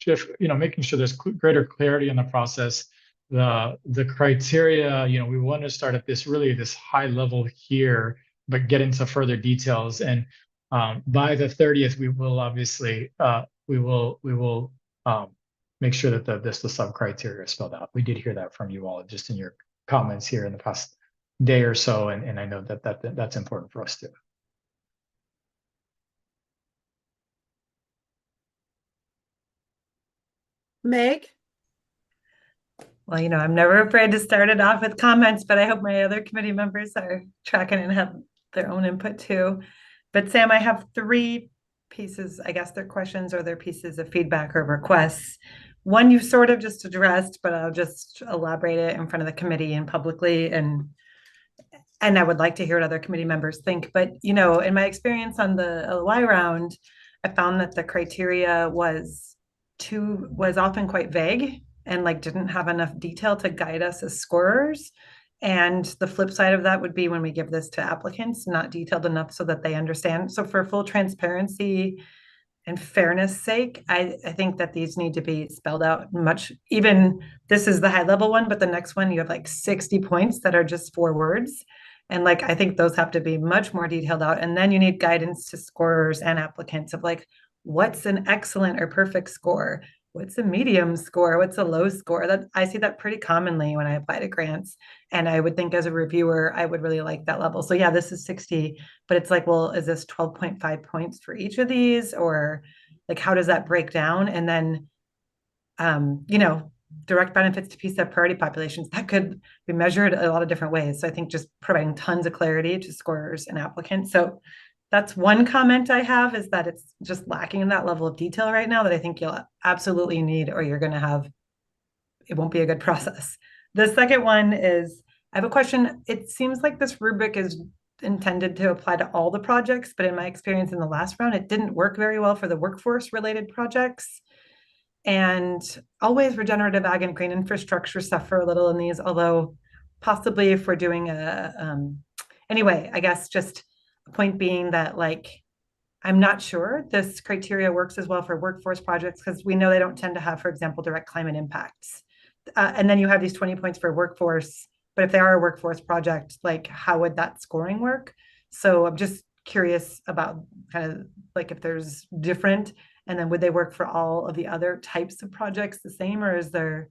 just, making sure there's greater clarity in the process. The criteria, we want to start at this high level here, but get into further details. And by the 30th, we will obviously we will make sure that the sub criteria is spelled out. We did hear that from you all just in your comments here in the past day or so, and I know that's important for us too. Meg? Well, I'm never afraid to start it off with comments, but I hope my other committee members are tracking and have their own input too. But Sam, I have 3 pieces, I guess they're questions or they're pieces of feedback or requests. One you've sort of just addressed, but I'll just elaborate it in front of the committee and publicly, and I would like to hear what other committee members think. But, in my experience on the LOI round, I found that the criteria was often quite vague and didn't have enough detail to guide us as scorers. And the flip side of that would be when we give this to applicants, not detailed enough so that they understand. So for full transparency and fairness sake, I think that these need to be spelled out much. Even this is the high level one, but the next one you have 60 points that are just 4 words. And I think those have to be much more detailed out. And then you need guidance to scorers and applicants of what's an excellent or perfect score? What's a medium score? What's a low score? That I see that pretty commonly when I apply to grants. And I would think as a reviewer, I would really like that level. So yeah, this is 60, but it's well, is this 12.5 points for each of these? Or how does that break down? And then, direct benefits to PCEF priority populations, that could be measured a lot of different ways. So I think just providing tons of clarity to scorers and applicants. So that's one comment I have, is that it's just lacking in that level of detail right now that I think you'll absolutely need, or you're going to have, it won't be a good process. The second one is, I have a question. It seems like this rubric is intended to apply to all the projects, but in my experience in the last round, it didn't work very well for the workforce related projects. And always regenerative ag and green infrastructure suffer a little in these, although possibly if we're doing anyway, I guess just the point being that I'm not sure this criteria works as well for workforce projects, because we know they don't tend to have, for example, direct climate impacts. And then you have these 20 points for workforce, but if they are a workforce project, how would that scoring work? So I'm just curious about kind of if there's different, and then would they work for all of the other types of projects the same, or is there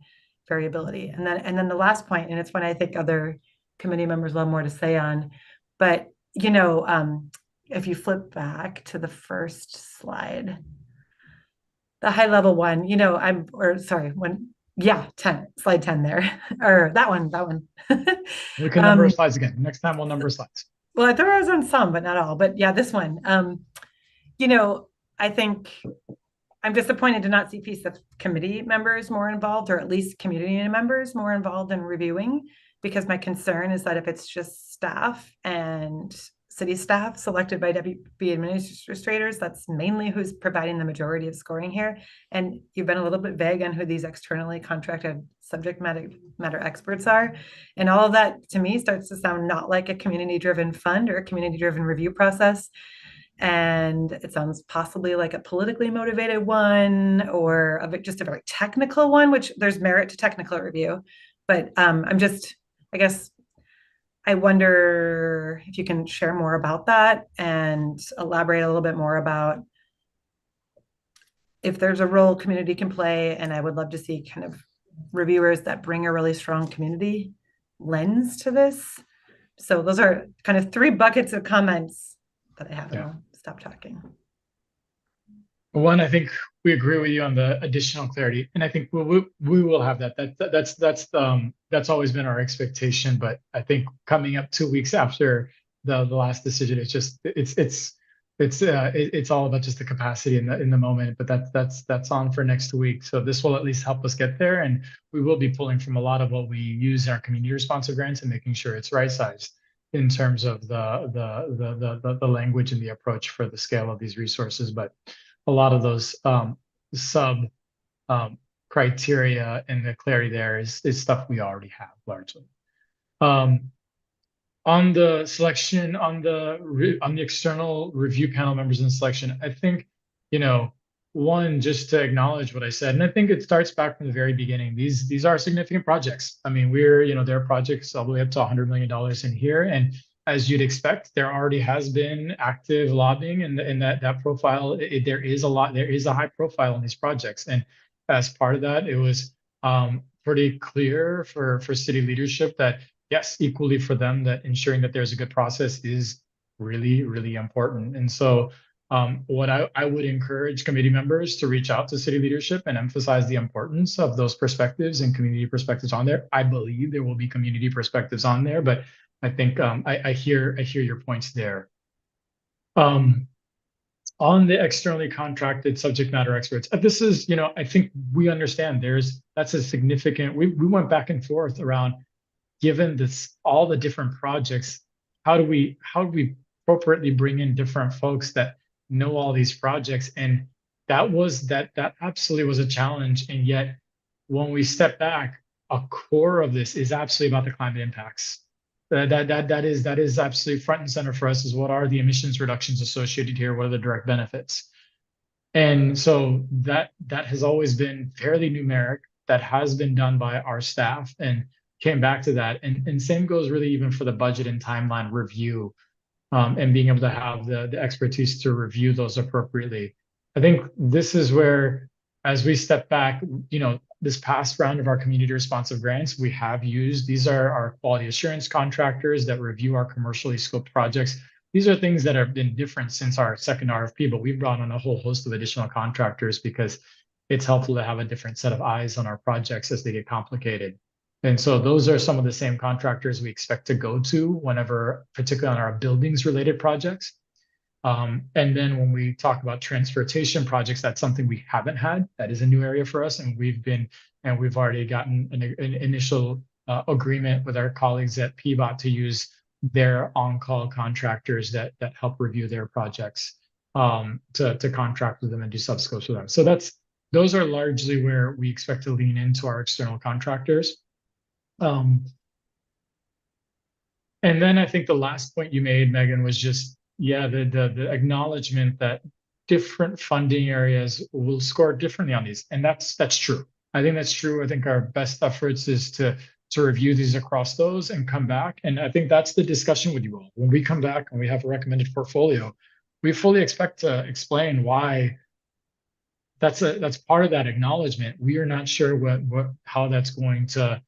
variability? And then the last point, and it's one I think other committee members will have more to say on, but if you flip back to the first slide, the high level one, slide 10 there, or that one. We can number slides again. Next time we'll number slides. Well, I thought I was on some, but not all. But yeah, this one. I think I'm disappointed to not see PCEF committee members more involved, or at least community members more involved in reviewing, because my concern is that if it's just staff and city staff selected by WB administrators, that's mainly who's providing the majority of scoring here. And you've been a little bit vague on who these externally contracted subject matter experts are. And all of that to me starts to sound not like a community-driven fund or a community-driven review process. And it sounds possibly like a politically motivated one, or just a very technical one, which there's merit to technical review. But I guess I wonder if you can share more about that and elaborate a little bit more about if there's a role community can play. And I would love to see kind of reviewers that bring a really strong community lens to this. So those are kind of 3 buckets of comments that I have. And I'll stop talking. One, I think we agree with you on the additional clarity, and I think we will have that. That's always been our expectation. But I think coming up 2 weeks after the last decision, it's all about just the capacity in the moment. But that's on for next week. So this will at least help us get there, and we will be pulling from a lot of what we use in our community responsive grants and making sure it's right sized in terms of the language and the approach for the scale of these resources. But a lot of those sub criteria and the clarity there is stuff we already have largely. On the selection, on the external review panel members and selection, I think, one, just to acknowledge what I said, and I think it starts back from the very beginning. These are significant projects. I mean, there are projects all the way up to $100 million in here, and as you'd expect, there already has been active lobbying in that profile. There is a high profile in these projects, and as part of that, it was pretty clear for city leadership that yes, equally for them, that ensuring that there's a good process is really, really important. And so what I would encourage committee members to reach out to city leadership and emphasize the importance of those perspectives and community perspectives on there. I believe there will be community perspectives on there, but I think I hear your points there. On the externally contracted subject matter experts, this is, I think we understand that's a significant, we went back and forth around, given all the different projects, how do we appropriately bring in different folks that know all these projects? And that absolutely was a challenge. And yet when we step back, a core of this is absolutely about the climate impacts. That is absolutely front and center for us, is what are the emissions reductions associated here? What are the direct benefits? And so that has always been fairly numeric. That has been done by our staff and came back to that. And same goes really even for the budget and timeline review, and being able to have the expertise to review those appropriately. I think this is where, as we step back, this past round of our community responsive grants, we have used, these are our quality assurance contractors that review our commercially scoped projects. These are things that have been different since our second RFP, but we've brought on a whole host of additional contractors because it's helpful to have a different set of eyes on our projects as they get complicated. And so those are some of the same contractors we expect to go to whenever, particularly on our buildings related projects. And then when we talk about transportation projects, that's something we haven't had. That is a new area for us. And we've already gotten an initial agreement with our colleagues at PBOT to use their on-call contractors that help review their projects, to contract with them and do subscopes with them. So those are largely where we expect to lean into our external contractors. And then I think the last point you made, Megan, was just, the acknowledgement that different funding areas will score differently on these. And that's true. I think that's true. I think our best efforts is to review these across those and come back. And I think that's the discussion with you all. When we come back and we have a recommended portfolio, we fully expect to explain why that's part of that acknowledgement. We are not sure how that's going to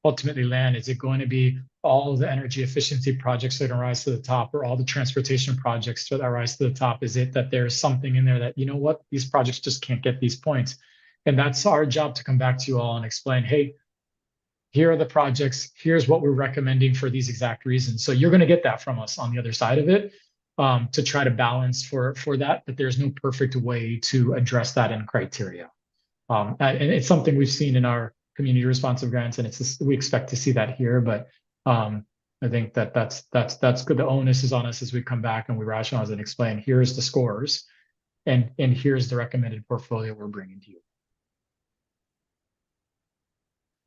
ultimately land. Is it going to be all of the energy efficiency projects that rise to the top, or all the transportation projects that rise to the top? Is it that there's something in there that, these projects just can't get these points? And that's our job, to come back to you all and explain, hey, here are the projects, here's what we're recommending for these exact reasons. So you're going to get that from us on the other side of it, to try to balance for that, but there's no perfect way to address that in criteria. And it's something we've seen in our community responsive grants, and we expect to see that here. But I think that's good. The onus is on us as we come back and we rationalize and explain, here's the scores, and here's the recommended portfolio we're bringing to you.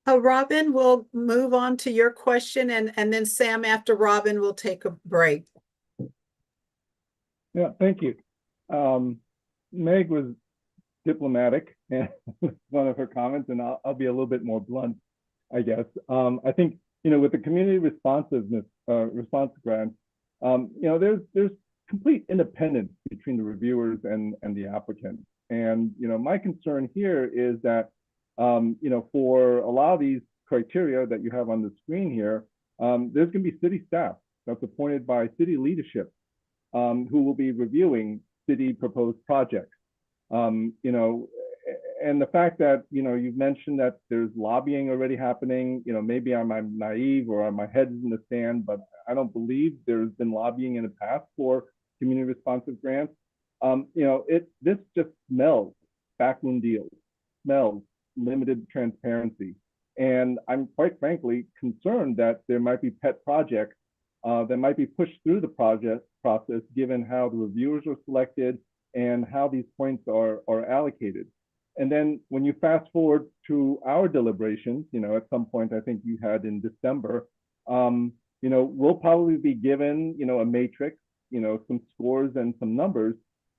Robin, we'll move on to your question, and then Sam, after Robin, will take a break. Yeah, thank you. Meg was diplomatic in one of her comments, and I'll be a little bit more blunt, I guess. I think, with the community responsiveness, response grants, there's complete independence between the reviewers and the applicants. And, my concern here is that, for a lot of these criteria that you have on the screen here, there's going to be city staff that's appointed by city leadership, who will be reviewing city proposed projects. And the fact that, you've mentioned that there's lobbying already happening, maybe I'm naive or my head is in the sand, but I don't believe there's been lobbying in the past for community responsive grants. This just smells backroom deals, smells limited transparency. And I'm quite frankly concerned that there might be pet projects that might be pushed through the project process, given how the reviewers are selected and how these points are allocated. And then when you fast forward to our deliberations, at some point, I think you had in December, we'll probably be given, a matrix, some scores and some numbers.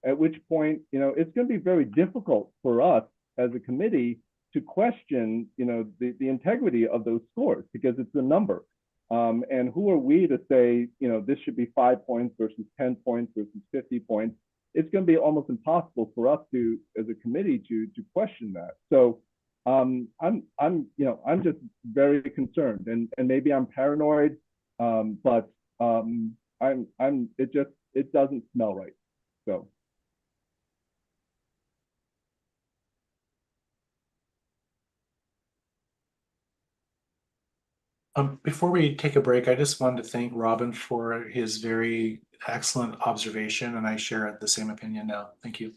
at which point, it's going to be very difficult for us as a committee to question, the integrity of those scores because it's a number. And who are we to say, this should be 5 points versus 10 points versus 50 points? It's going to be almost impossible for us to, as a committee, to question that. So I'm just very concerned, and maybe I'm paranoid, but it doesn't smell right. So. Before we take a break, I just wanted to thank Robin for his very excellent observation, and I share the same opinion now. Thank you.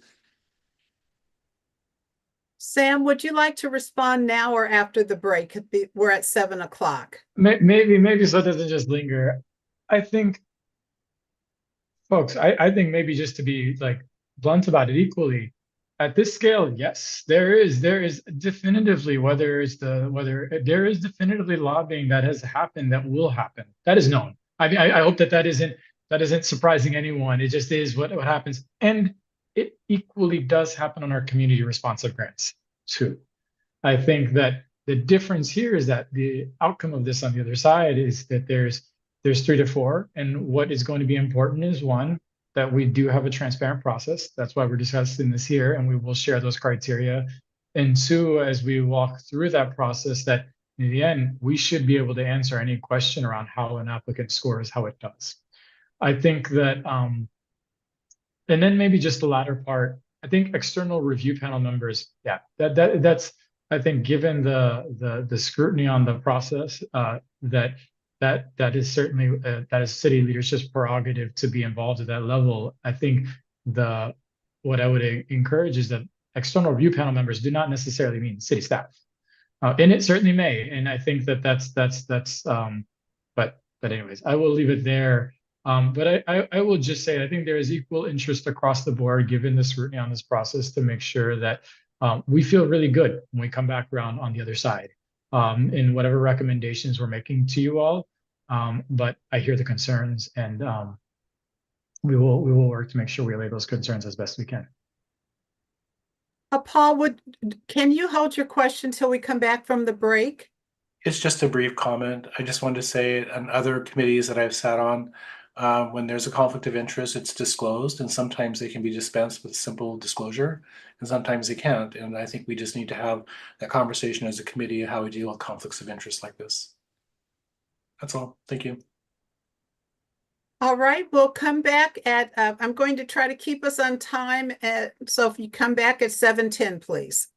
Sam, would you like to respond now or after the break? We're at 7 o'clock. Maybe so it doesn't just linger. I think, folks, I think maybe just to be like blunt about it equally, at this scale, yes, there is definitively there is definitively lobbying that has happened, that will happen, that is known. I mean, I hope that isn't surprising anyone. It just is what happens, and it equally does happen on our community responsive grants too. I think that the difference here is that the outcome of this on the other side is that there's 3 to 4, and what is going to be important is, one, that we do have a transparent process. That's why we're discussing this here, and we will share those criteria. And 2, as we walk through that process, that in the end, we should be able to answer any question around how an applicant scores, how it does. I think that, and then maybe just the latter part, I think external review panel members, yeah, that's, I think, given the scrutiny on the process, that is certainly that is city leadership's prerogative to be involved at that level. I think what I would encourage is that external review panel members do not necessarily mean city staff, and it certainly may. And I think that's but anyways, I will leave it there. But I will just say I think there is equal interest across the board, given the scrutiny on this process, to make sure that we feel really good when we come back around on the other side in whatever recommendations we're making to you all. But I hear the concerns, and we will work to make sure we allay those concerns as best we can. Paul, can you hold your question till we come back from the break? It's just a brief comment. I just wanted to say on other committees that I've sat on, when there's a conflict of interest, it's disclosed, and sometimes they can be dispensed with simple disclosure, and sometimes they can't. And I think we just need to have that conversation as a committee of how we deal with conflicts of interest like this. That's all. Thank you. All right, we'll come back at, I'm going to try to keep us on time. So if you come back at 7:10, please.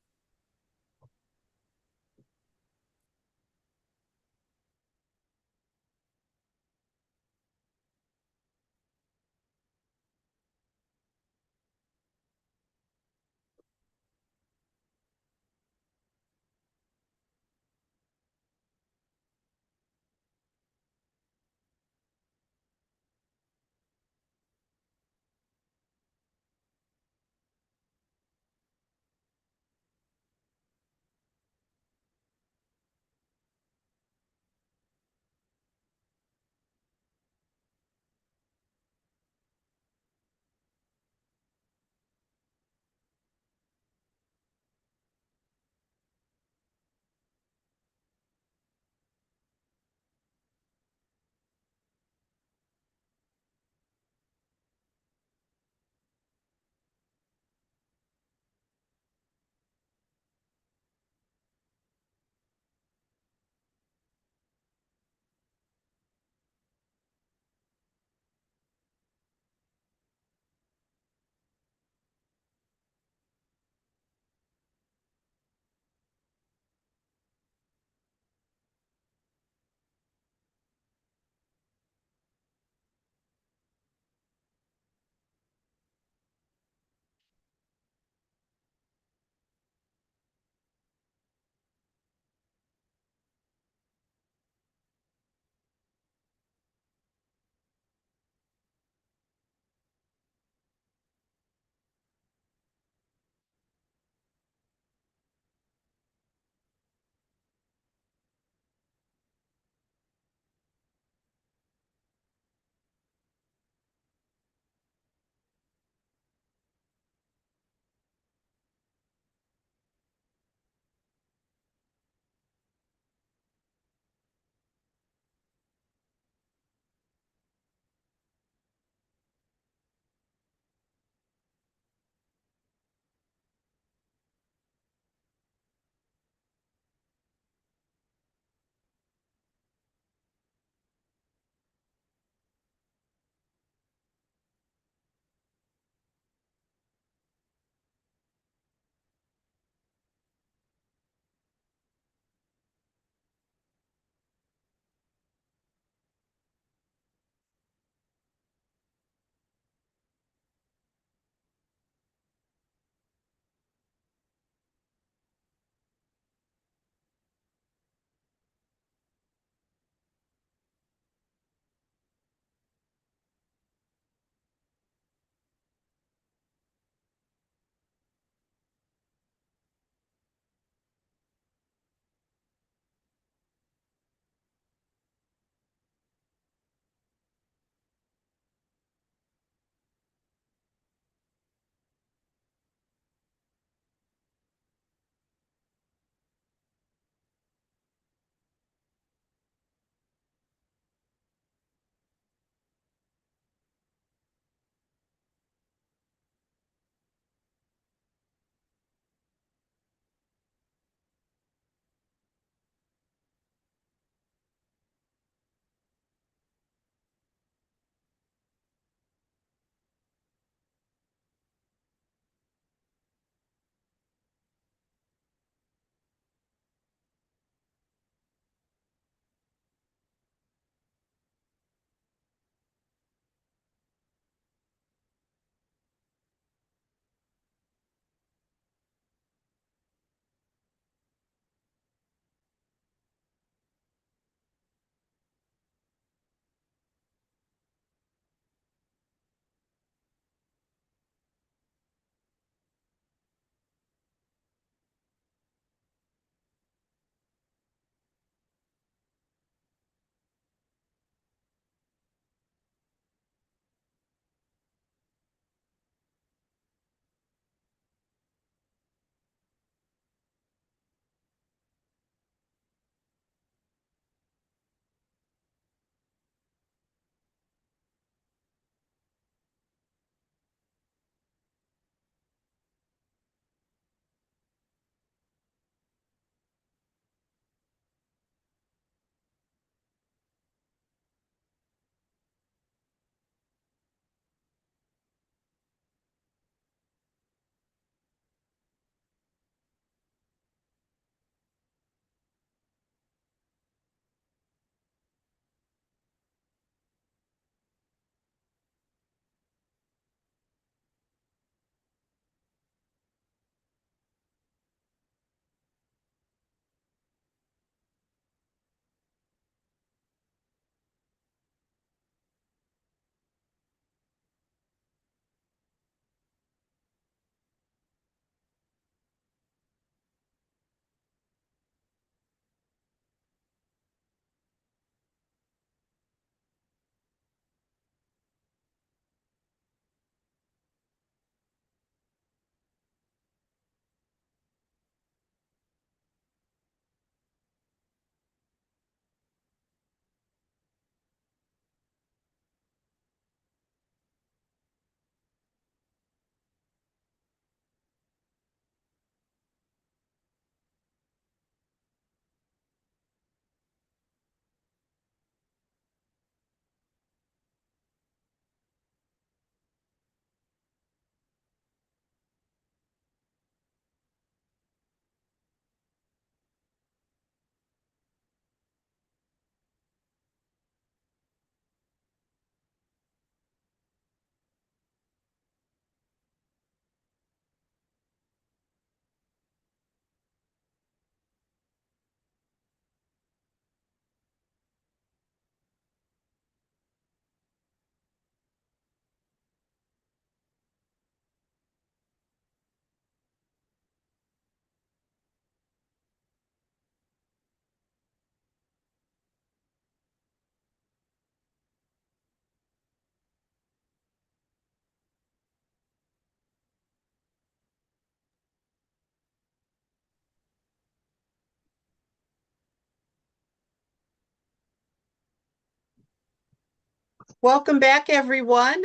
welcome back, everyone.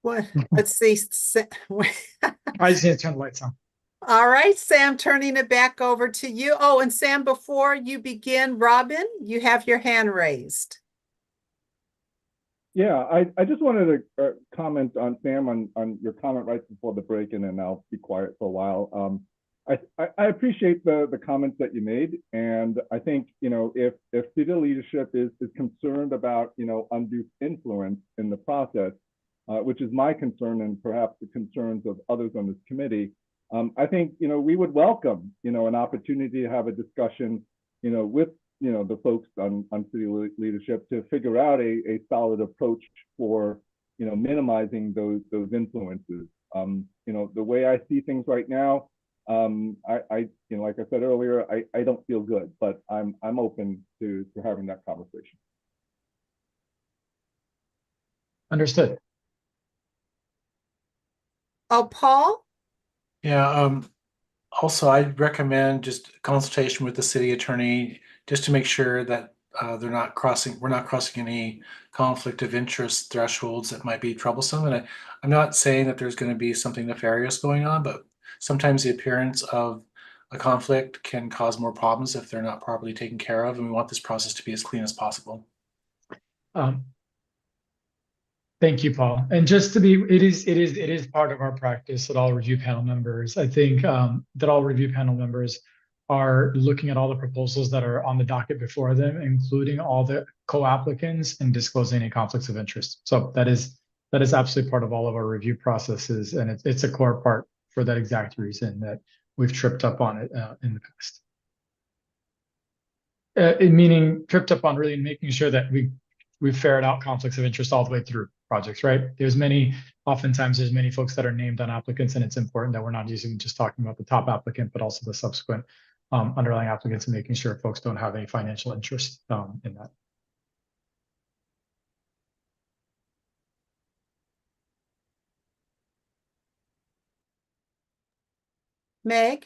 Let's see. I just need to turn the lights on. All right, Sam, turning it back over to you. Oh, and Sam, before you begin, Robin, you have your hand raised. Yeah, I just wanted to comment on Sam on your comment right before the break, and then I'll be quiet for a while. I appreciate the comments that you made, and I think, you know, if city leadership is concerned about, you know, undue influence in the process, which is my concern and perhaps the concerns of others on this committee, I think, you know, we would welcome, you know, an opportunity to have a discussion, you know, with, you know, the folks on city leadership to figure out a solid approach for, you know, minimizing those influences. You know, the way I see things right now, you know, like I said earlier, I don't feel good, but I'm open to having that conversation. Understood. Oh, Paul? Yeah, also I'd recommend just consultation with the city attorney just to make sure that we're not crossing any conflict of interest thresholds that might be troublesome. And I'm not saying that there's going to be something nefarious going on, but sometimes the appearance of a conflict can cause more problems if they're not properly taken care of, and we want this process to be as clean as possible. Thank you, Paul. And just to be, it is part of our practice that all review panel members, I think, that all review panel members are looking at all the proposals that are on the docket before them, including all the co-applicants, and disclosing any conflicts of interest. So that is absolutely part of all of our review processes, and it's a core part for that exact reason that we've tripped up on it in the past. Meaning tripped up on really making sure that we've ferreted out conflicts of interest all the way through projects, right? Oftentimes there's many folks that are named on applicants, and it's important that we're not just talking about the top applicant, but also the subsequent underlying applicants, and making sure folks don't have any financial interest in that. Meg?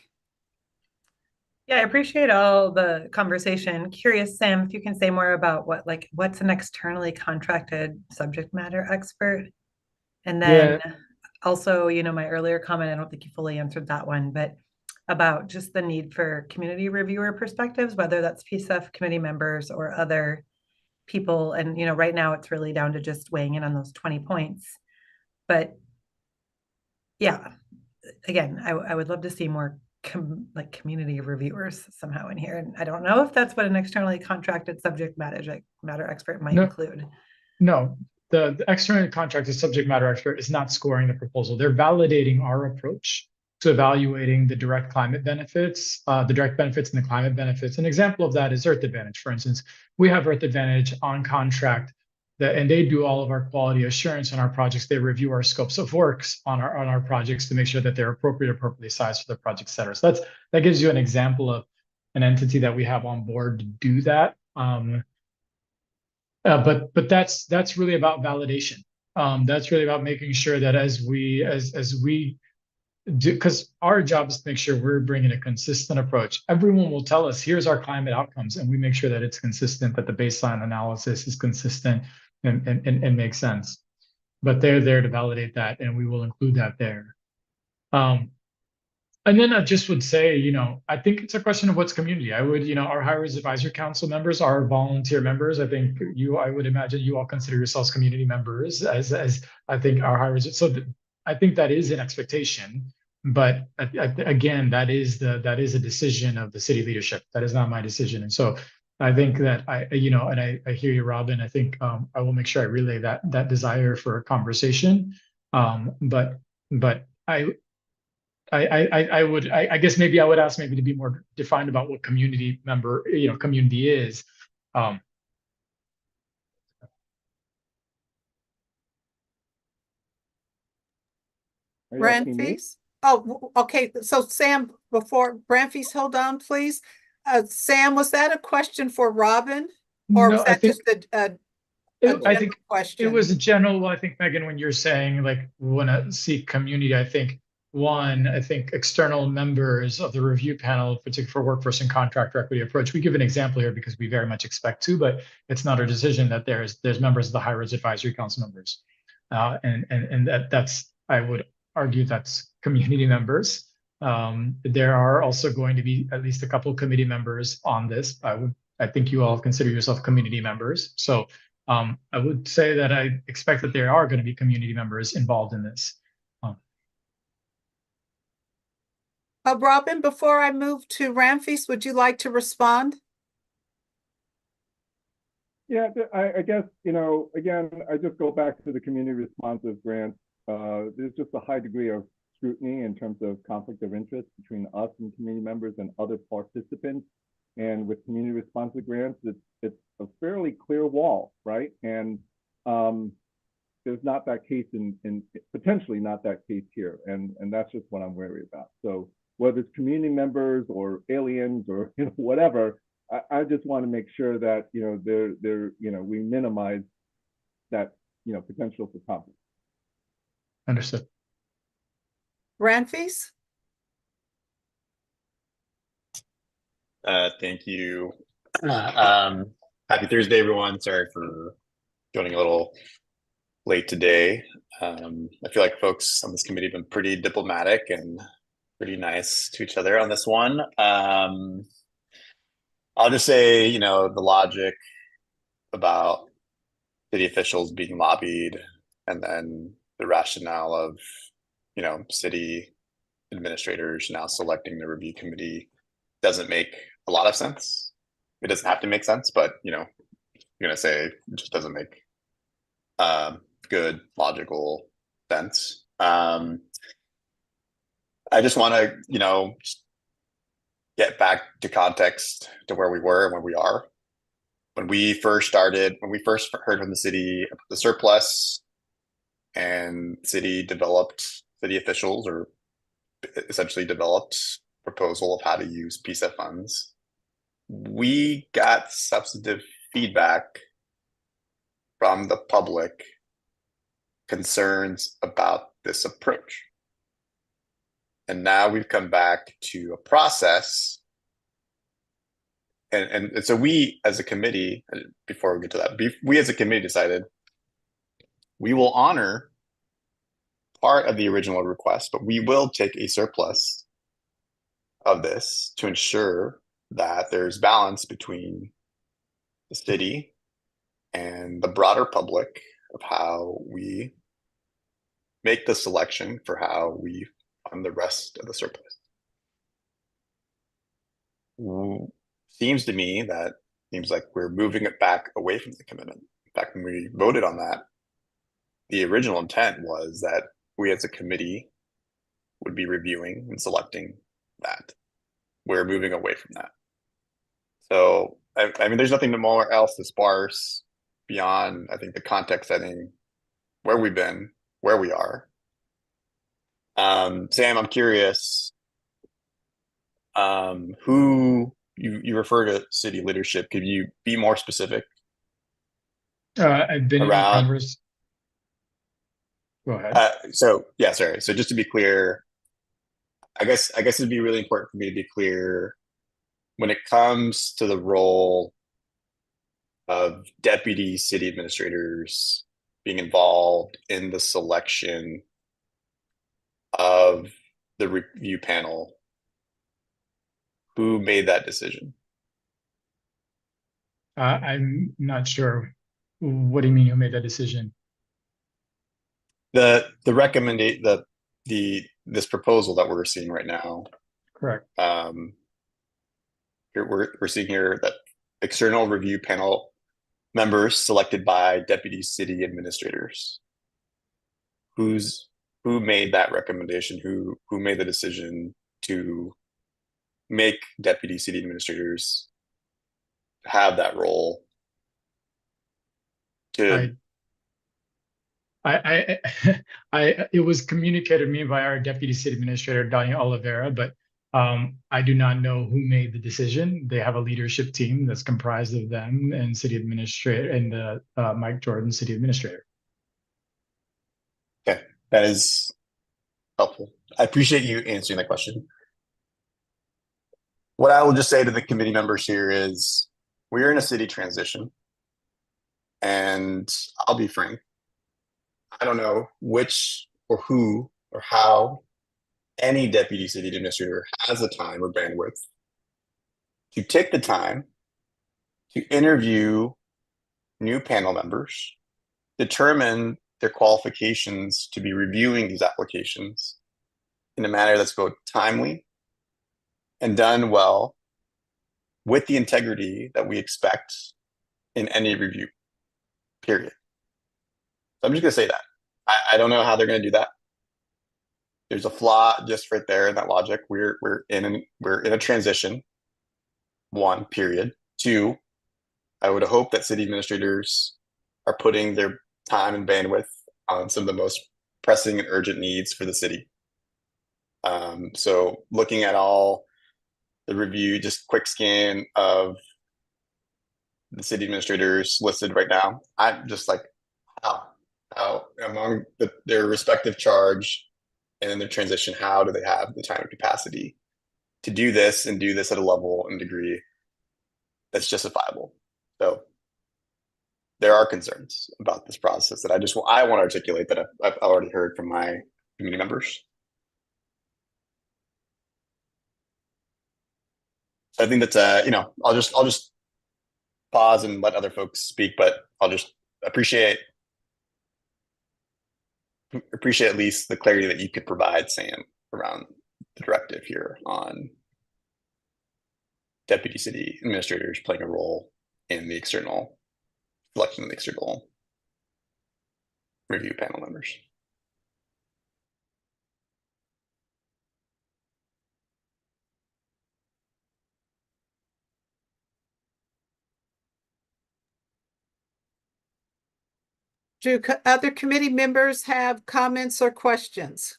Yeah, I appreciate all the conversation. Curious, Sam, if you can say more about what's an externally contracted subject matter expert? And then also, you know, my earlier comment, I don't think you fully answered that one, but about just the need for community reviewer perspectives, whether that's PCEF committee members or other people. And, you know, right now it's really down to just weighing in on those 20 points. But yeah, again, I would love to see more community reviewers somehow in here. And I don't know if that's what an externally contracted subject matter expert might include. No, the externally contracted subject matter expert is not scoring the proposal. They're validating our approach to evaluating the direct climate benefits, the direct benefits and the climate benefits. An example of that is Earth Advantage. For instance, we have Earth Advantage on contract, and they do all of our quality assurance on our projects. They review our scopes of works on our projects to make sure that they're appropriately sized for the project, et cetera. So that gives you an example of an entity that we have on board to do that. But that's really about validation. That's really about making sure that as we do, because our job is to make sure we're bringing a consistent approach. Everyone will tell us, here's our climate outcomes, and we make sure that it's consistent, that the baseline analysis is consistent and makes sense. But they're there to validate that, and we will include that there. And then I just would say, you know, I think it's a question of what's community. I would, you know, our High Res Advisory Council members are volunteer members. I think I would imagine you all consider yourselves community members, as I think our High Res. So I think that is an expectation. But again, that is a decision of the city leadership. That is not my decision. And so I think that I hear you, Robin. I think I will make sure I relay that desire for a conversation. But I guess maybe I would ask maybe to be more defined about what community member, community is. Branfees? Oh, okay. So Sam, before Branfees, hold on, please. Sam, was that a question for Robin? Or was that just a I think question? it was a general. I think, Megan, when you're saying like we want to seek community, I think one, I think external members of the review panel, particularly for workforce and contractor equity approach, we give an example here because we very much expect to, but it's not our decision that there's members of the High Roads Advisory Council members. And that's, I would argue that's community members. There are also going to be at least a couple committee members on this. I think you all consider yourself community members. So I would say that I expect that there are going to be community members involved in this. Robin, before I move to Ramphis, would you like to respond? Yeah, I guess, you know, again, I just go back to the community responsive grant. There's just a high degree of scrutiny in terms of conflict of interest between us and community members and other participants. And with community responsive grants, it's a fairly clear wall, right? And there's not that case in potentially not that case here. And that's just what I'm wary about. So whether it's community members or aliens or whatever, I just want to make sure that we minimize that potential for conflict. Understood. Ramphis? Thank you. Happy Thursday, everyone. Sorry for joining a little late today. I feel like folks on this committee have been pretty diplomatic and pretty nice to each other on this one. I'll just say, the logic about city officials being lobbied and then the rationale of, city administrators now selecting the review committee doesn't make a lot of sense. It doesn't have to make sense, but, I'm going to say it just doesn't make good, logical sense. I just want to, just get back to context to where we were and where we are. When we first heard from the city about the surplus and city officials or essentially developed proposal of how to use PCEF funds, we got substantive feedback from the public concerns about this approach. And now we've come back to a process. And so we as a committee, before we get to that, we as a committee decided we will honor part of the original request, but we will take a surplus of this to ensure that there's balance between the city and the broader public of how we make the selection for how we fund the rest of the surplus. Seems like we're moving it back away from the commitment. In fact, when we voted on that, the original intent was that we as a committee would be reviewing and selecting that. We're moving away from that. So, I mean, there's nothing more else to sparse beyond, I think, the context setting, where we've been, where we are. Sam, I'm curious, who you refer to city leadership. Could you be more specific? I've been in Around- Congress. Go ahead. So just to be clear, I guess it'd be really important for me to be clear when it comes to the role of deputy city administrators being involved in the selection of the review panel. Who made that decision? I'm not sure. What do you mean who made that decision? This proposal that we're seeing right now. Correct. We're seeing here that external review panel members selected by deputy city administrators. Who made that recommendation? Who made the decision to make deputy city administrators have that role? It was communicated to me by our deputy city administrator, Daniel Oliveira, but I do not know who made the decision. They have a leadership team that's comprised of them and city administrator and Mike Jordan, city administrator. Okay, that is helpful. I appreciate you answering that question. What I will just say to the committee members here is we're in a city transition. And I'll be frank, I don't know which or who or how any deputy city administrator has the time or bandwidth to take the time to interview new panel members, determine their qualifications to be reviewing these applications in a manner that's both timely and done well with the integrity that we expect in any review, period. So I'm just going to say that. I don't know how they're going to do that. There's a flaw just right there in that logic. We're in a transition. One, period. Two, I would hope that city administrators are putting their time and bandwidth on some of the most pressing and urgent needs for the city. So looking at all the review, just quick scan of the city administrators listed right now, I'm just like, how among their respective charge and in their transition, how do they have the time and capacity to do this and do this at a level and degree that's justifiable? So there are concerns about this process that I want to articulate that I've already heard from my community members. So I think that's I'll just pause and let other folks speak, but I'll just appreciate at least the clarity that you could provide, Sam, around the directive here on deputy city administrators playing a role in the external selection of the external review panel members. Do other committee members have comments or questions?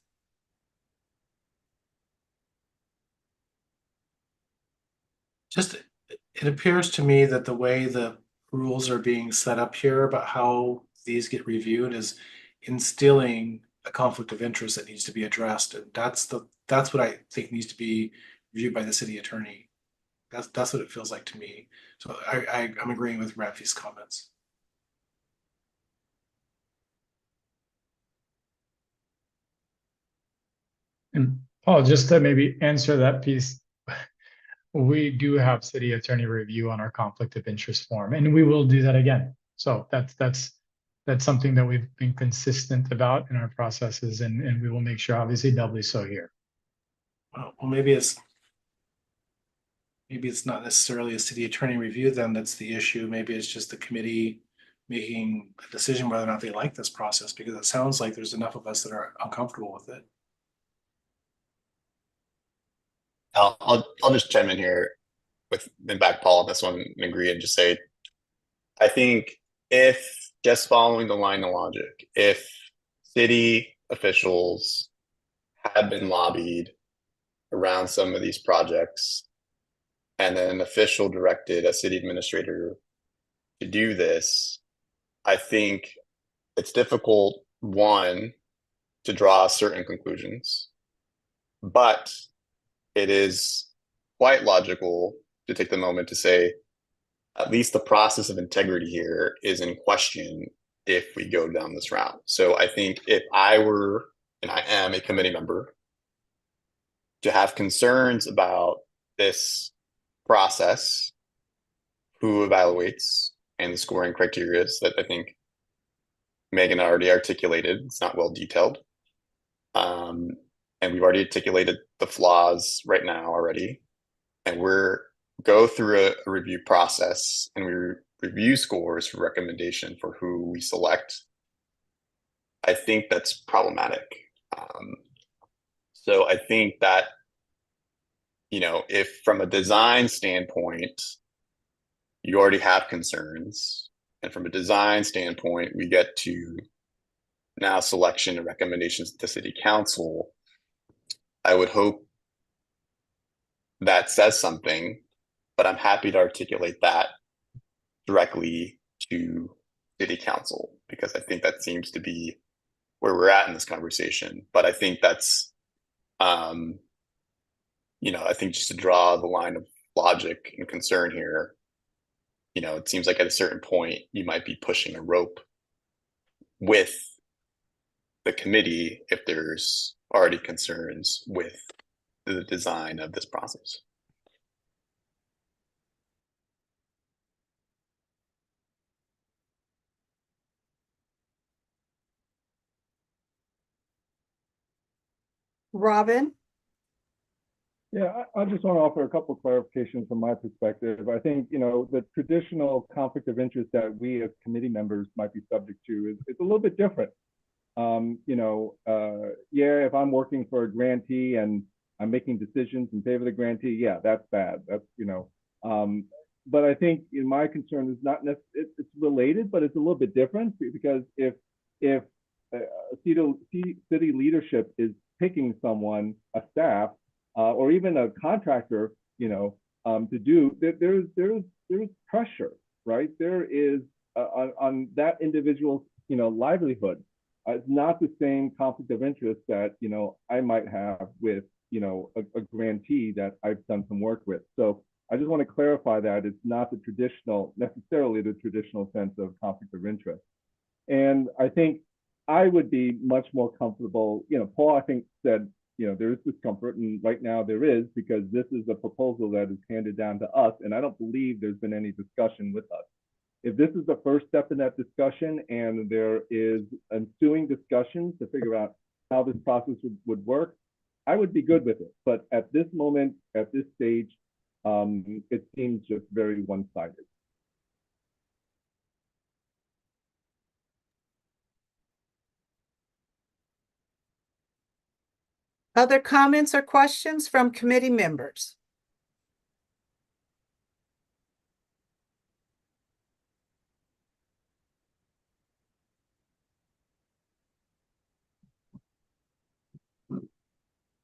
Just, it appears to me that the way the rules are being set up here about how these get reviewed is instilling a conflict of interest that needs to be addressed. And that's what I think needs to be reviewed by the city attorney. That's what it feels like to me. So I'm agreeing with Ramfi's comments. And Paul, just to maybe answer that piece, we do have city attorney review on our conflict of interest form, and we will do that again. So that's something that we've been consistent about in our processes, and we will make sure, obviously, doubly so here. Well, maybe it's not necessarily a city attorney review then that's the issue. Maybe it's just the committee making a decision whether or not they like this process, because it sounds like there's enough of us that are uncomfortable with it. I'll just chime in here and back Paul on this one and agree and just say, I think if just following the line of logic, if city officials had been lobbied around some of these projects and then an official directed a city administrator to do this, I think it's difficult, one, to draw certain conclusions, but it is quite logical to take the moment to say, at least the process of integrity here is in question if we go down this route. So I think if I were, and I am a committee member, to have concerns about this process, who evaluates, and the scoring criteria that I think Megan already articulated, it's not well detailed. And we've already articulated the flaws right now already. And we're go through a review process and we review scores for recommendation for who we select. I think that's problematic. So I think that, if from a design standpoint, you already have concerns, and from a design standpoint, we get to now selection and recommendations to city council, I would hope that says something, but I'm happy to articulate that directly to city council, because I think that seems to be where we're at in this conversation. But I think that's I think just to draw the line of logic and concern here, it seems like at a certain point you might be pushing a rope with the committee if there's already concerns with the design of this process. Robin? Yeah, I just want to offer a couple of clarifications from my perspective. I think, the traditional conflict of interest that we as committee members might be subject to is a little bit different. If I'm working for a grantee and I'm making decisions in favor of the grantee, yeah, that's bad. But I think my concern is not necessarily, it's related, but it's a little bit different because if city leadership is picking someone, a staff, or even a contractor, to do, there's pressure, right? There is on that individual's, livelihood. It's not the same conflict of interest that, I might have with, a grantee that I've done some work with. So I just want to clarify that it's not necessarily the traditional sense of conflict of interest. And I think I would be much more comfortable, Paul, I think, said, there is discomfort, and right now there is, because this is a proposal that is handed down to us, and I don't believe there's been any discussion with us. If this is the first step in that discussion and there is ensuing discussions to figure out how this process would work, I would be good with it. But at this moment, at this stage, it seems just very one-sided. Other comments or questions from committee members?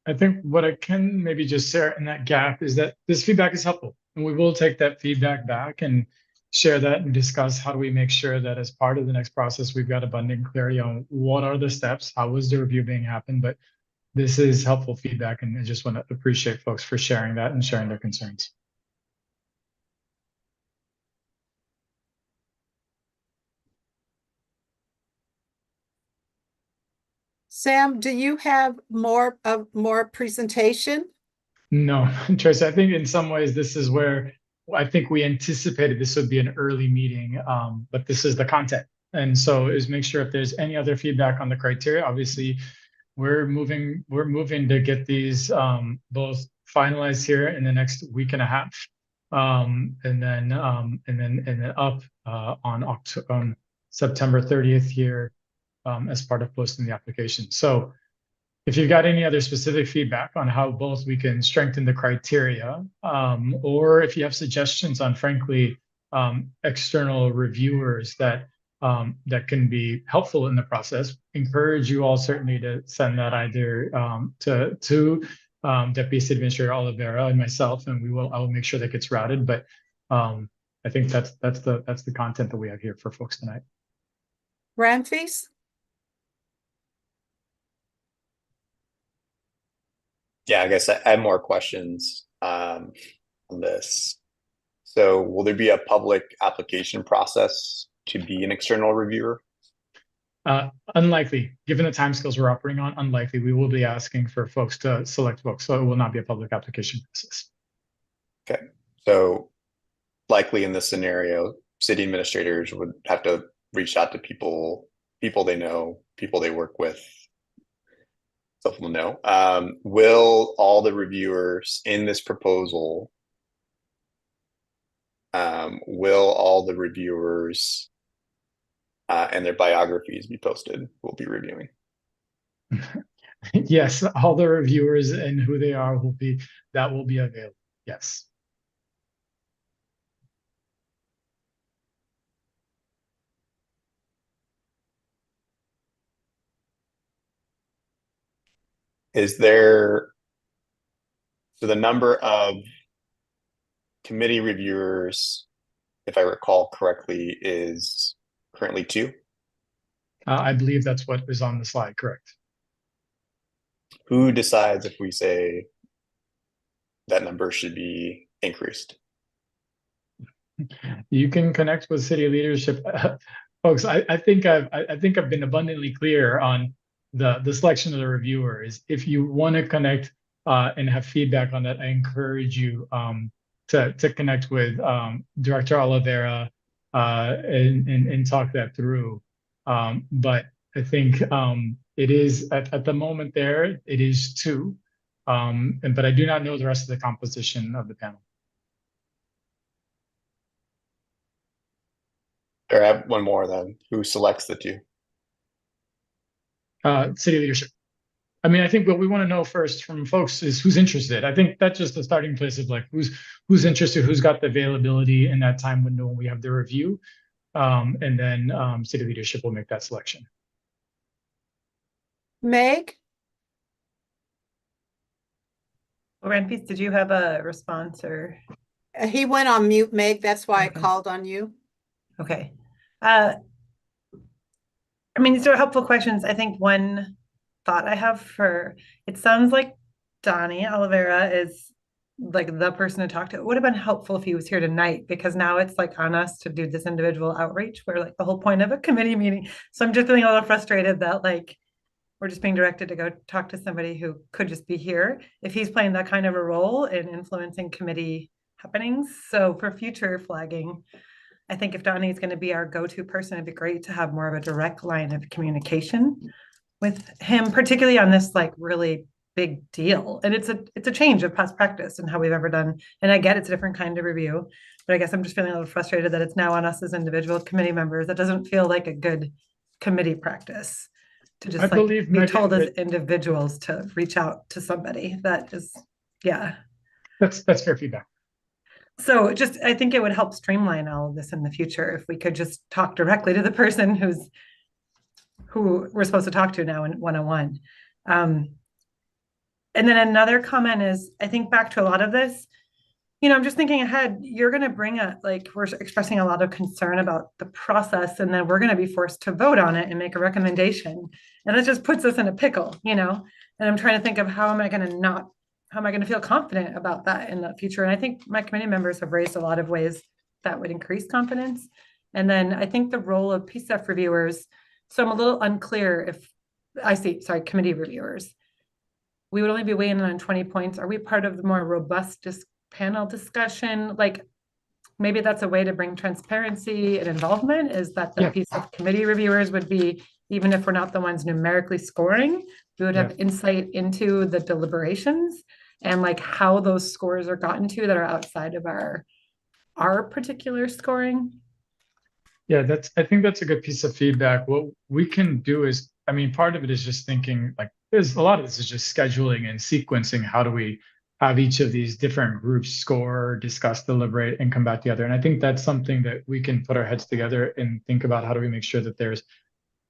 I think what I can maybe just share in that gap is that this feedback is helpful, and we will take that feedback back and share that and discuss how do we make sure that as part of the next process, we've got abundant clarity on what are the steps, how is the review being happened. But this is helpful feedback, and I just want to appreciate folks for sharing that and sharing their concerns. Sam, do you have more presentation? No, Tracy, I think in some ways this is where I think we anticipated this would be an early meeting, but this is the content. And so is make sure if there's any other feedback on the criteria. Obviously, we're moving to get these both finalized here in the next week and a half, and then up on September 30th here as part of posting the application. So if you've got any other specific feedback on how both we can strengthen the criteria, or if you have suggestions on, frankly, external reviewers that can be helpful in the process, encourage you all certainly to send that either to Deputy City Administrator Oliveira and myself, and I will make sure that gets routed. But I think that's the content that we have here for folks tonight. Ramfis? Yeah, I guess I have more questions on this. So will there be a public application process to be an external reviewer? Unlikely, given the timescales we're operating on, unlikely. We will be asking for folks to select folks, so it will not be a public application process. Okay, so likely in this scenario, city administrators would have to reach out to people they know, people they work with, stuff will know. Will all the reviewers in this proposal, and their biographies be posted? We'll be reviewing. Yes, all the reviewers and who they are will be available. Yes. So the number of committee reviewers, if I recall correctly, is currently 2? I believe that's what is on the slide, correct. Who decides if we say that number should be increased? You can connect with city leadership. Folks, I think I've been abundantly clear on the selection of the reviewers. If you want to connect and have feedback on that, I encourage you to connect with Director Oliveira and talk that through. But I think it is at the moment there, it is two. But I do not know the rest of the composition of the panel. Or I have one more then. Who selects the two? City leadership. I mean, I think what we want to know first from folks is who's interested. I think that's just the starting place of like who's interested, who's got the availability in that time window when we have the review. And then city leadership will make that selection. Meg? Renfis, did you have a response or? He went on mute, Meg. That's why Okay. I called on you. Okay. I mean, these are helpful questions. I think one thought I have it sounds like Donnie Oliveira is like the person to talk to. It would have been helpful if he was here tonight, because now it's like on us to do this individual outreach where like the whole point of a committee meeting. So I'm just feeling a little frustrated that like we're just being directed to go talk to somebody who could just be here if he's playing that kind of a role in influencing committee happenings. So for future flagging, I think if Donnie is going to be our go-to person, it'd be great to have more of a direct line of communication with him, particularly on this like really big deal. And it's a change of past practice and how we've ever done. And I get it's a different kind of review, but I guess I'm just feeling a little frustrated that it's now on us as individual committee members. That doesn't feel like a good committee practice to just like be Megan, told as individuals to reach out to somebody. That is, yeah. That's fair feedback. So just, I think it would help streamline all of this in the future if we could just talk directly to the person who we're supposed to talk to now in one-on-one. And then another comment is, I think back to a lot of this, I'm just thinking ahead, you're going to bring we're expressing a lot of concern about the process, and then we're going to be forced to vote on it and make a recommendation. And that just puts us in a pickle, and I'm trying to think of how am I going to feel confident about that in the future? And I think my committee members have raised a lot of ways that would increase confidence. And then I think the role of PCEF reviewers, so I'm a little unclear committee reviewers. We would only be weighing in on 20 points. Are we part of the more robust panel discussion? Like maybe that's a way to bring transparency and involvement, is that the PCEF committee reviewers would be, even if we're not the ones numerically scoring, we would have insight into the deliberations and like how those scores are gotten to that are outside of our particular scoring. Yeah, I think that's a good piece of feedback. What we can do is, I mean, part of it is just thinking like a lot of this is just scheduling and sequencing. How do we have each of these different groups score, discuss, deliberate, and come back together? And I think that's something that we can put our heads together and think about. How do we make sure that there's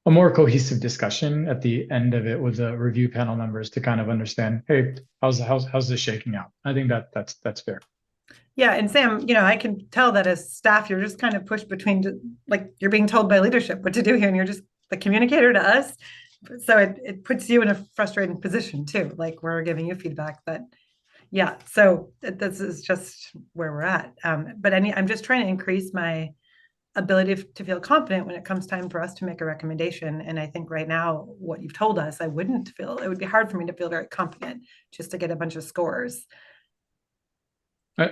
a more cohesive discussion at the end of it with the review panel members to kind of understand, hey, how's this shaking out? I think that's fair. Yeah, and Sam, I can tell that as staff, you're just kind of pushed between, like you're being told by leadership what to do here, and you're just the communicator to us. So it puts you in a frustrating position too. Like we're giving you feedback that, yeah. So this is just where we're at. But I'm just trying to increase my ability to feel confident when it comes time for us to make a recommendation. And I think right now, what you've told us, it would be hard for me to feel very confident just to get a bunch of scores.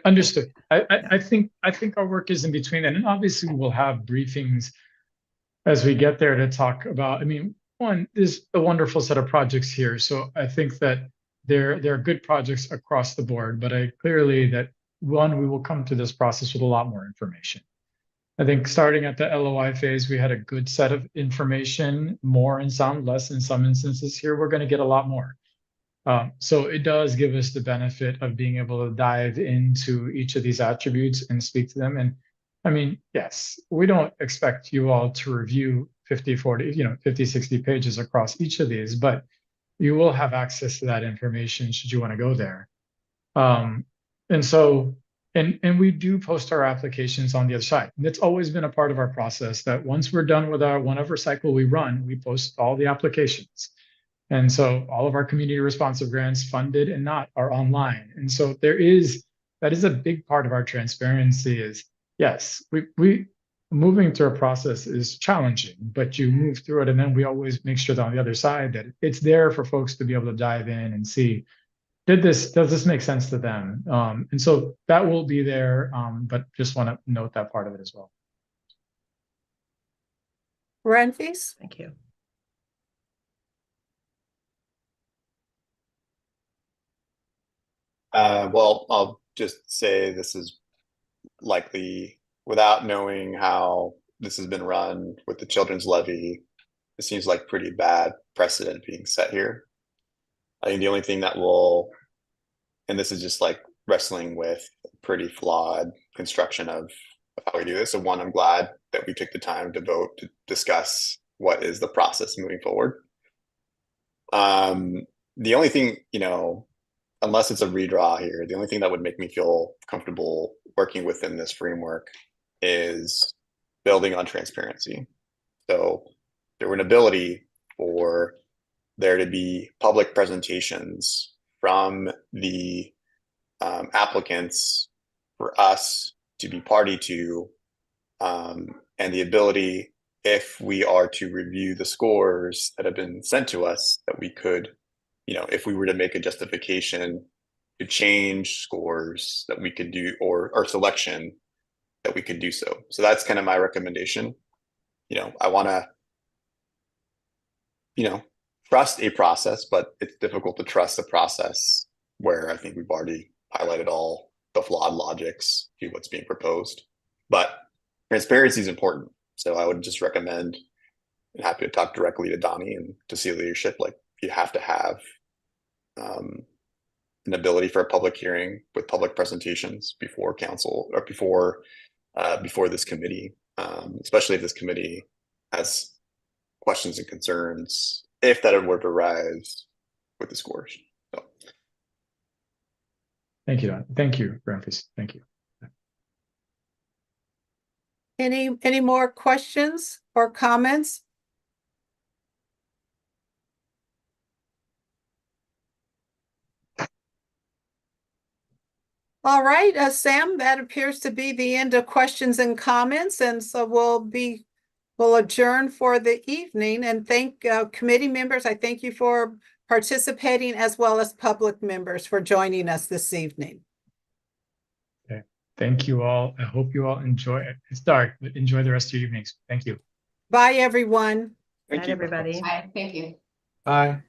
Understood. I think our work is in between that, and obviously we'll have briefings as we get there to talk about. I mean, one, there's a wonderful set of projects here, so I think that there are good projects across the board. But clearly that we will come to this process with a lot more information. I think starting at the LOI phase, we had a good set of information, more in some, less in some instances. Here, we're going to get a lot more. So it does give us the benefit of being able to dive into each of these attributes and speak to them. And I mean, yes, we don't expect you all to review 50, 60 pages across each of these, but you will have access to that information should you want to go there. And we do post our applications on the other side. And it's always been a part of our process that once we're done with whatever cycle we run, we post all the applications. And so all of our community responsive grants, funded and not, are online. And so that is a big part of our transparency is, yes, we moving through a process is challenging, but you move through it. And then we always make sure that on the other side that it's there for folks to be able to dive in and see, does this make sense to them? And so that will be there, but just want to note that part of it as well. Renfis? Thank you. Well, I'll just say this is likely, without knowing how this has been run with the children's levy, it seems like pretty bad precedent being set here. I think the only thing that will, and this is just like wrestling with pretty flawed construction of how we do this. So one, I'm glad that we took the time to vote to discuss what is the process moving forward. The only thing, unless it's a redraw here, the only thing that would make me feel comfortable working within this framework is building on transparency. So there were an ability for there to be public presentations from the applicants for us to be party to, and the ability, if we are to review the scores that have been sent to us, that we could, if we were to make a justification to change scores, that we could do, or selection, that we could do so. So that's kind of my recommendation. I want to, trust a process, but it's difficult to trust a process where I think we've already highlighted all the flawed logics to what's being proposed. But transparency is important. So I would just recommend, and happy to talk directly to Donnie and to see leadership, like you have to have an ability for a public hearing with public presentations before council or before this committee, especially if this committee has questions and concerns, if that were to arise with the scores. So. Thank you, Don. Thank you, Renfis. Thank you. Any more questions or comments? All right, Sam, that appears to be the end of questions and comments, and so we'll adjourn for the evening and thank committee members. I thank you for participating, as well as public members for joining us this evening. Okay, thank you all. I hope you all enjoy it. It's dark, but enjoy the rest of your evenings. Thank you. Bye, everyone. Bye, everybody. Bye, thank you. Bye.